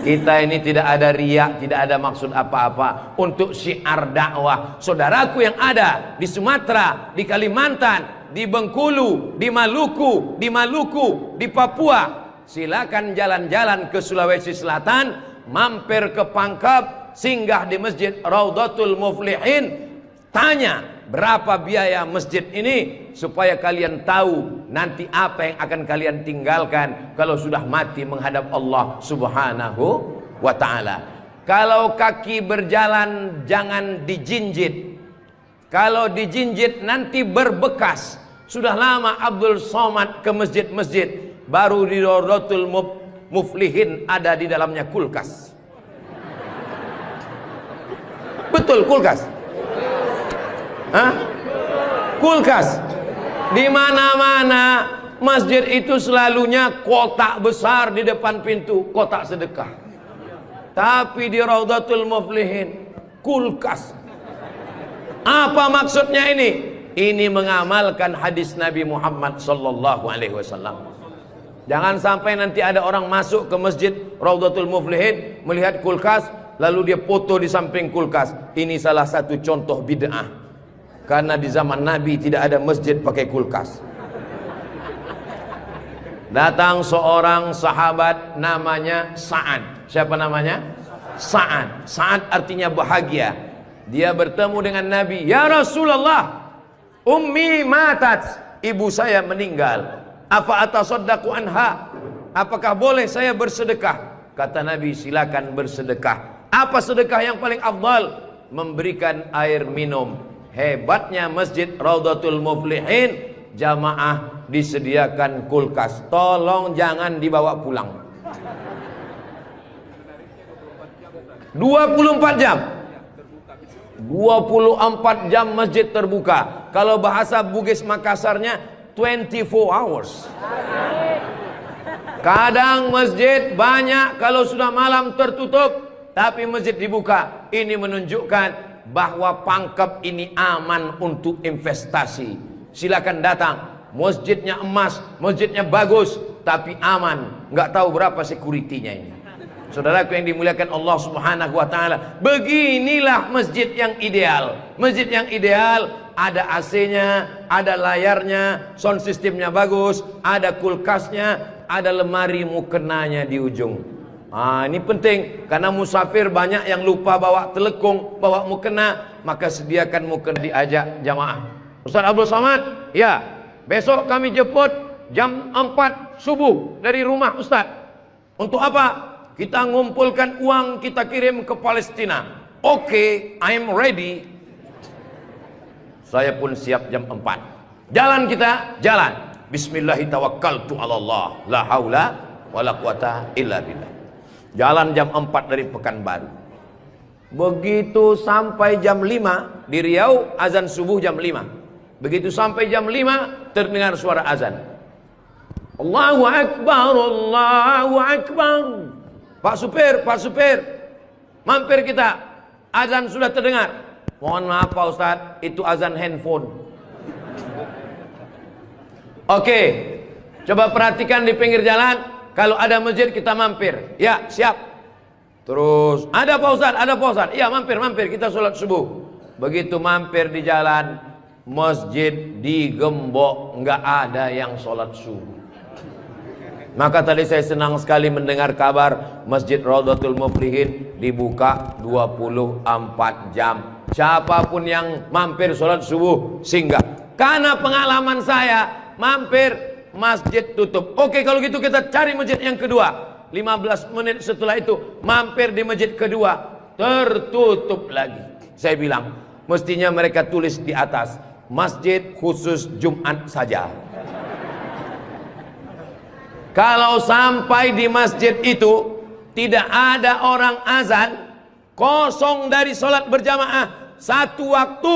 Kita ini tidak ada riak, tidak ada maksud apa-apa. Untuk syiar dakwah saudaraku yang ada di Sumatera, di Kalimantan, di Bengkulu, di Maluku, di Papua, silakan jalan-jalan ke Sulawesi Selatan, mampir ke Pangkep, singgah di Masjid Raudhatul Muflihin, tanya berapa biaya masjid ini, supaya kalian tahu nanti apa yang akan kalian tinggalkan kalau sudah mati menghadap Allah Subhanahu wa ta'ala. Kalau kaki berjalan jangan dijinjit. Kalau dijinjit nanti berbekas. Sudah lama Abdul Somad ke masjid-masjid, baru di Raudatul Muflihin ada di dalamnya kulkas. Betul, kulkas. Hah? Kulkas. Di mana-mana masjid itu selalunya kotak besar di depan pintu, kotak sedekah. Tapi di Raudatul Muflihin kulkas. Apa maksudnya ini? Ini mengamalkan hadis Nabi Muhammad sallallahu alaihi wasallam. Jangan sampai nanti ada orang masuk ke masjid Raudatul Muflihin melihat kulkas, lalu dia foto di samping kulkas. Ini salah satu contoh bid'ah. Karena di zaman Nabi tidak ada masjid pakai kulkas. Datang seorang sahabat namanya Sa'ad. Siapa namanya? Sa'ad. Sa'ad artinya bahagia. Dia bertemu dengan Nabi. Ya Rasulullah, ummi matat, ibu saya meninggal. Apa atasaddaqu anha? Apakah boleh saya bersedekah? Kata Nabi, silakan bersedekah. Apa sedekah yang paling afdal? Memberikan air minum. Hebatnya masjid Raudatul Muflihin, jamaah disediakan kulkas. Tolong jangan dibawa pulang. 24 jam. 24 jam masjid terbuka. Kalau bahasa Bugis Makassarnya 24 hours. Kadang masjid banyak, kalau sudah malam tertutup, tapi masjid dibuka. Ini menunjukkan bahwa Pangkep ini aman untuk investasi. Silakan datang. Masjidnya emas, masjidnya bagus, tapi aman. Nggak tahu berapa security-nya ini. Saudaraku yang dimuliakan Allah Subhanahu wa taala, beginilah masjid yang ideal. Masjid yang ideal ada AC-nya, ada layarnya, sound systemnya bagus, ada kulkasnya, ada lemari mukenanya di ujung. Ini penting karena musafir banyak yang lupa bawa telekung, bawa mukena, maka sediakan mukena. Diajak jamaah. Ustaz Abdul Somad, ya, besok kami jemput jam 4 subuh dari rumah Ustaz. Untuk apa? Kita ngumpulkan uang, kita kirim ke Palestina. Oke, I'm ready. Saya pun siap jam 4. Jalan kita, jalan. Bismillahirrahmanirrahim. La haula wala quwata illa billah. Jalan jam 4 dari Pekanbaru. Begitu sampai jam 5 di Riau, azan subuh jam 5. Begitu sampai jam 5 terdengar suara azan. Allahu Akbar, Allahu Akbar. Pak supir, mampir kita. Azan sudah terdengar. Mohon maaf Pak Ustadz, itu azan handphone. Oke, coba perhatikan di pinggir jalan. Kalau ada masjid kita mampir. Ya, siap. Terus, ada Pak Ustadz, ada Pak Ustadz. Iya, mampir, kita sholat subuh. Begitu mampir di jalan, masjid digembok, nggak ada yang sholat subuh. Maka tadi saya senang sekali mendengar kabar Masjid Raudatul Muflihin dibuka 24 jam. Siapapun yang mampir sholat subuh singgah. Karena pengalaman saya, mampir masjid tutup. Oke, kalau gitu kita cari masjid yang kedua. 15 menit setelah itu mampir di masjid kedua, tertutup lagi. Saya bilang, mestinya mereka tulis di atas, masjid khusus Jumat saja. Kalau sampai di masjid itu tidak ada orang azan, kosong dari sholat berjamaah satu waktu,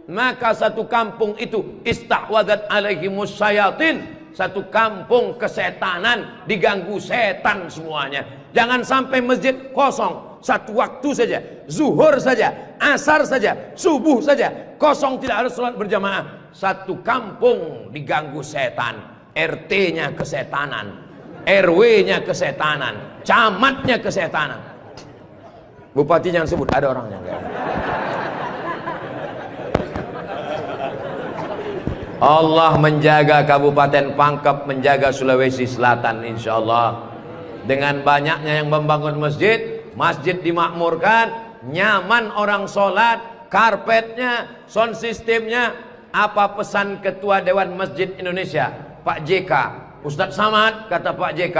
maka satu kampung itu istahwadat alaihimus syayatin, satu kampung kesetanan, diganggu setan semuanya. Jangan sampai masjid kosong satu waktu saja, zuhur saja, asar saja, subuh saja, kosong tidak ada sholat berjamaah. Satu kampung diganggu setan. RT-nya kesetanan, RW-nya kesetanan, camatnya kesetanan. Bupati jangan sebut, ada orangnya enggak. Allah menjaga Kabupaten Pangkep, menjaga Sulawesi Selatan insyaallah. Dengan banyaknya yang membangun masjid, masjid dimakmurkan, nyaman orang sholat, karpetnya, sound systemnya. Apa pesan Ketua Dewan Masjid Indonesia, Pak JK? Ustadz Samad, kata Pak JK,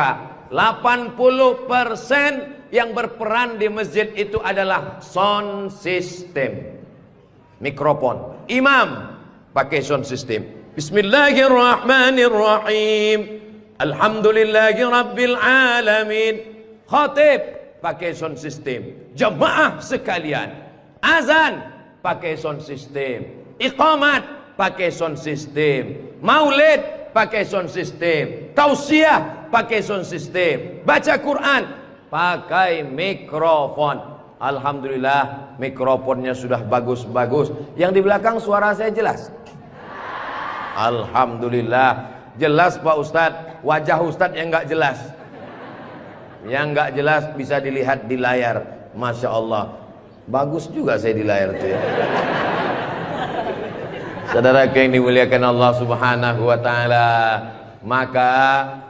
80% yang berperan di masjid itu adalah sound system, mikrofon. Imam pakai sound system, Bismillahirrahmanirrahim. Alhamdulillahi rabbil alamin. Khatib pakai sound system. Jamaah sekalian, azan pakai sound system. Iqamat pakai sound system. Maulid pakai sound system. Tausiah pakai sound system. Baca Quran pakai mikrofon. Alhamdulillah mikrofonnya sudah bagus-bagus. Yang di belakang suara saya jelas? Alhamdulillah jelas Pak Ustadz. Wajah Ustadz yang nggak jelas. Yang nggak jelas bisa dilihat di layar. Masya Allah, bagus juga saya di layar tuh ya. Saudara yang dimuliakan Allah Subhanahu wa Ta'ala, maka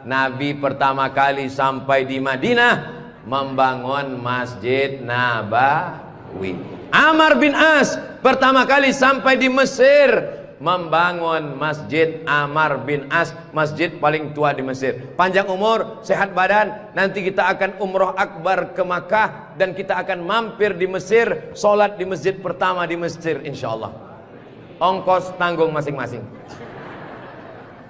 Nabi pertama kali sampai di Madinah membangun Masjid Nabawi. Amr bin As pertama kali sampai di Mesir membangun Masjid Amr bin As, masjid paling tua di Mesir. Panjang umur, sehat badan, nanti kita akan umroh akbar ke Makkah dan kita akan mampir di Mesir, sholat di masjid pertama di Mesir insyaallah. Ongkos tanggung masing-masing.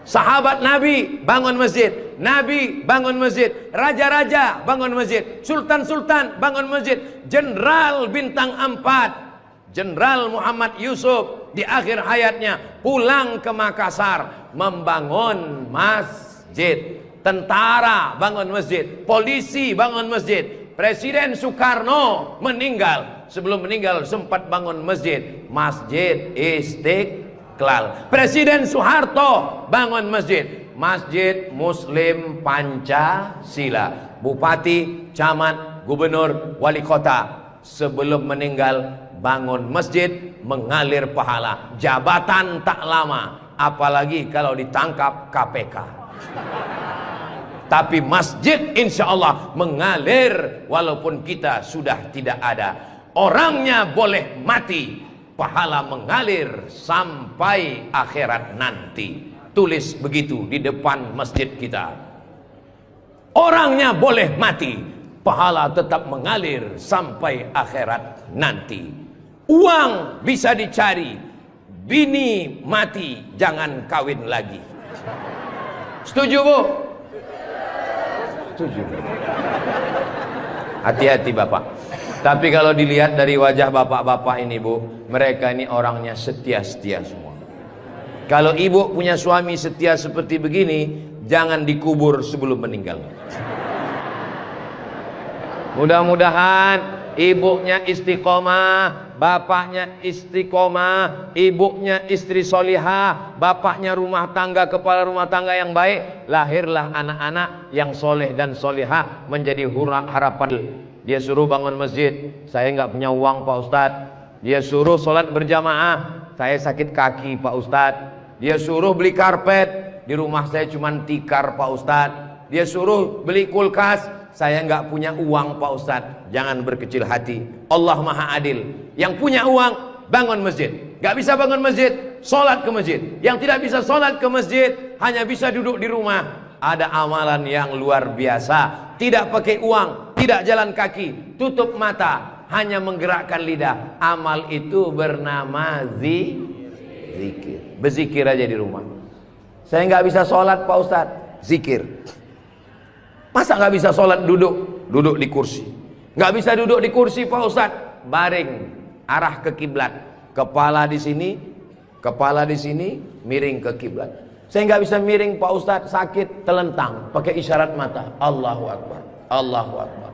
Sahabat Nabi bangun masjid, Nabi bangun masjid, raja-raja bangun masjid, sultan-sultan bangun masjid, jenderal bintang 4, Jenderal Muhammad Yusuf di akhir hayatnya pulang ke Makassar membangun masjid. Tentara bangun masjid, polisi bangun masjid. Presiden Soekarno meninggal, sebelum meninggal sempat bangun masjid, Masjid Istiqlal. Presiden Soeharto bangun masjid, Masjid Muslim Pancasila. Bupati, camat, gubernur, wali kota sebelum meninggal bangun masjid, mengalir pahala. Jabatan tak lama, apalagi kalau ditangkap KPK. Tapi masjid insya Allah mengalir walaupun kita sudah tidak ada. Orangnya boleh mati, pahala mengalir sampai akhirat nanti. Tulis begitu di depan masjid kita. Orangnya boleh mati, pahala tetap mengalir sampai akhirat nanti. Uang bisa dicari, bini mati jangan kawin lagi. Setuju Bu? Setuju. Hati-hati Bapak. Tapi kalau dilihat dari wajah bapak-bapak ini Bu, mereka ini orangnya setia-setia semua. Kalau ibu punya suami setia seperti begini, jangan dikubur sebelum meninggal. Mudah-mudahan ibunya istiqomah, bapaknya istiqomah, ibunya istri solihah, bapaknya rumah tangga, kepala rumah tangga yang baik. Lahirlah anak-anak yang soleh dan solihah menjadi harapan. Dia suruh bangun masjid, saya nggak punya uang Pak Ustadz. Dia suruh sholat berjamaah, saya sakit kaki Pak Ustadz. Dia suruh beli karpet, di rumah saya cuma tikar Pak Ustadz. Dia suruh beli kulkas, saya nggak punya uang Pak Ustadz. Jangan berkecil hati, Allah Maha Adil. Yang punya uang bangun masjid, nggak bisa bangun masjid, sholat ke masjid. Yang tidak bisa sholat ke masjid, hanya bisa duduk di rumah. Ada amalan yang luar biasa, tidak pakai uang, tidak jalan kaki, tutup mata, hanya menggerakkan lidah. Amal itu bernama zikir. Berzikir aja di rumah. Saya nggak bisa sholat Pak Ustadz, zikir. Masa nggak bisa sholat duduk? Duduk di kursi. Nggak bisa duduk di kursi Pak Ustadz, baring, arah ke kiblat. Kepala di sini, miring ke kiblat. Saya nggak bisa miring Pak Ustadz, sakit, telentang, pakai isyarat mata. Allahu Akbar, Allahu Akbar.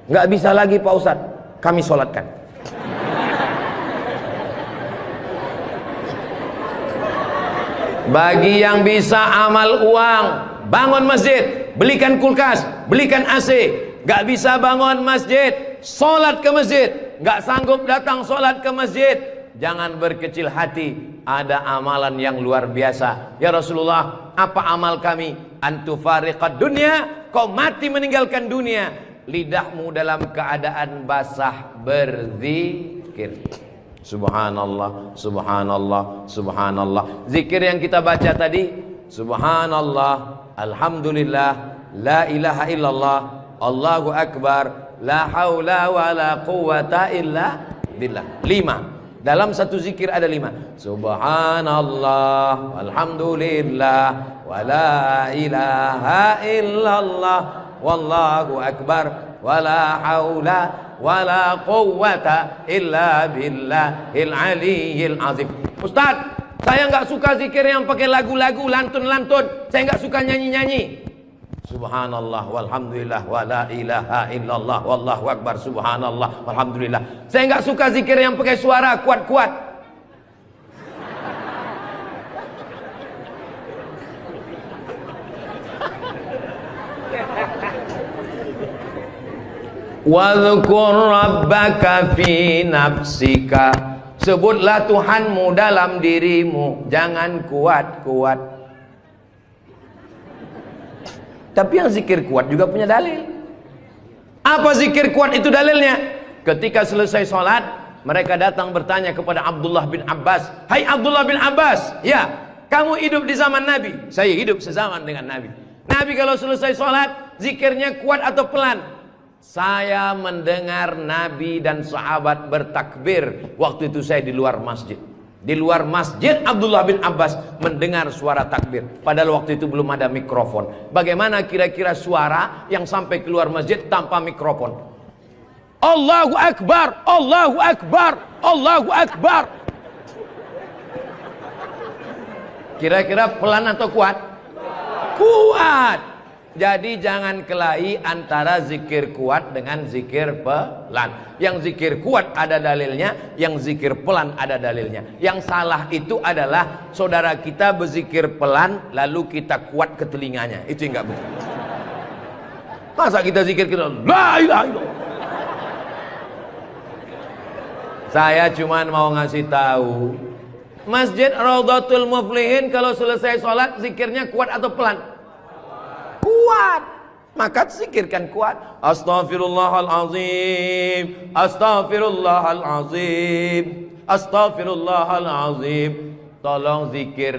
Nggak bisa lagi Pak Ustadz, kami sholatkan. Bagi yang bisa amal uang, bangun masjid, belikan kulkas, belikan AC. Nggak bisa bangun masjid, sholat ke masjid. Nggak sanggup datang sholat ke masjid, jangan berkecil hati. Ada amalan yang luar biasa. Ya Rasulullah, apa amal kami? Antufariqad dunya, kau mati meninggalkan dunia, lidahmu dalam keadaan basah berzikir. Subhanallah, subhanallah, subhanallah. Zikir yang kita baca tadi, subhanallah, alhamdulillah, la ilaha illallah, Allahu akbar, la haula wa la quwata illa billah. 5. Dalam satu zikir ada 5. Subhanallah, alhamdulillah, wala ilaha illallah, wallahu akbar, wala haula wala quwwata illa billahil aliyyil azim. Ustaz, saya nggak suka zikir yang pakai lagu-lagu, lantun-lantun. Saya nggak suka nyanyi-nyanyi. Subhanallah walhamdulillah wala ilaha illallah wallahu akbar subhanallah walhamdulillah. Saya nggak suka zikir yang pakai suara kuat-kuat. Wadhkur rabbaka fi nafsika. Sebutlah Tuhanmu dalam dirimu, jangan kuat-kuat. Tapi yang zikir kuat juga punya dalil. Apa zikir kuat itu dalilnya? Ketika selesai sholat, mereka datang bertanya kepada Abdullah bin Abbas. Hai Abdullah bin Abbas, ya, kamu hidup di zaman Nabi. Saya hidup sezaman dengan Nabi. Nabi kalau selesai sholat, zikirnya kuat atau pelan? Saya mendengar Nabi dan sahabat bertakbir. Waktu itu saya di luar masjid. Di luar masjid Abdullah bin Abbas mendengar suara takbir. Padahal waktu itu belum ada mikrofon. Bagaimana kira-kira suara yang sampai keluar masjid tanpa mikrofon? Allahu Akbar, Allahu Akbar, Allahu Akbar. Kira-kira pelan atau kuat? Kuat. Jadi jangan kelahi antara zikir kuat dengan zikir pelan. Yang zikir kuat ada dalilnya, yang zikir pelan ada dalilnya. Yang salah itu adalah saudara kita berzikir pelan lalu kita kuat ke telinganya. Itu yang enggak betul. Masa kita zikir kita la ilaha illallah. Saya cuman mau ngasih tahu, Masjid Raudhatul Muflihin kalau selesai sholat zikirnya kuat atau pelan? Kuat. Maka zikirkan kuat. Astaghfirullahalazim, astaghfirullahalazim, astaghfirullahalazim. Tolong zikir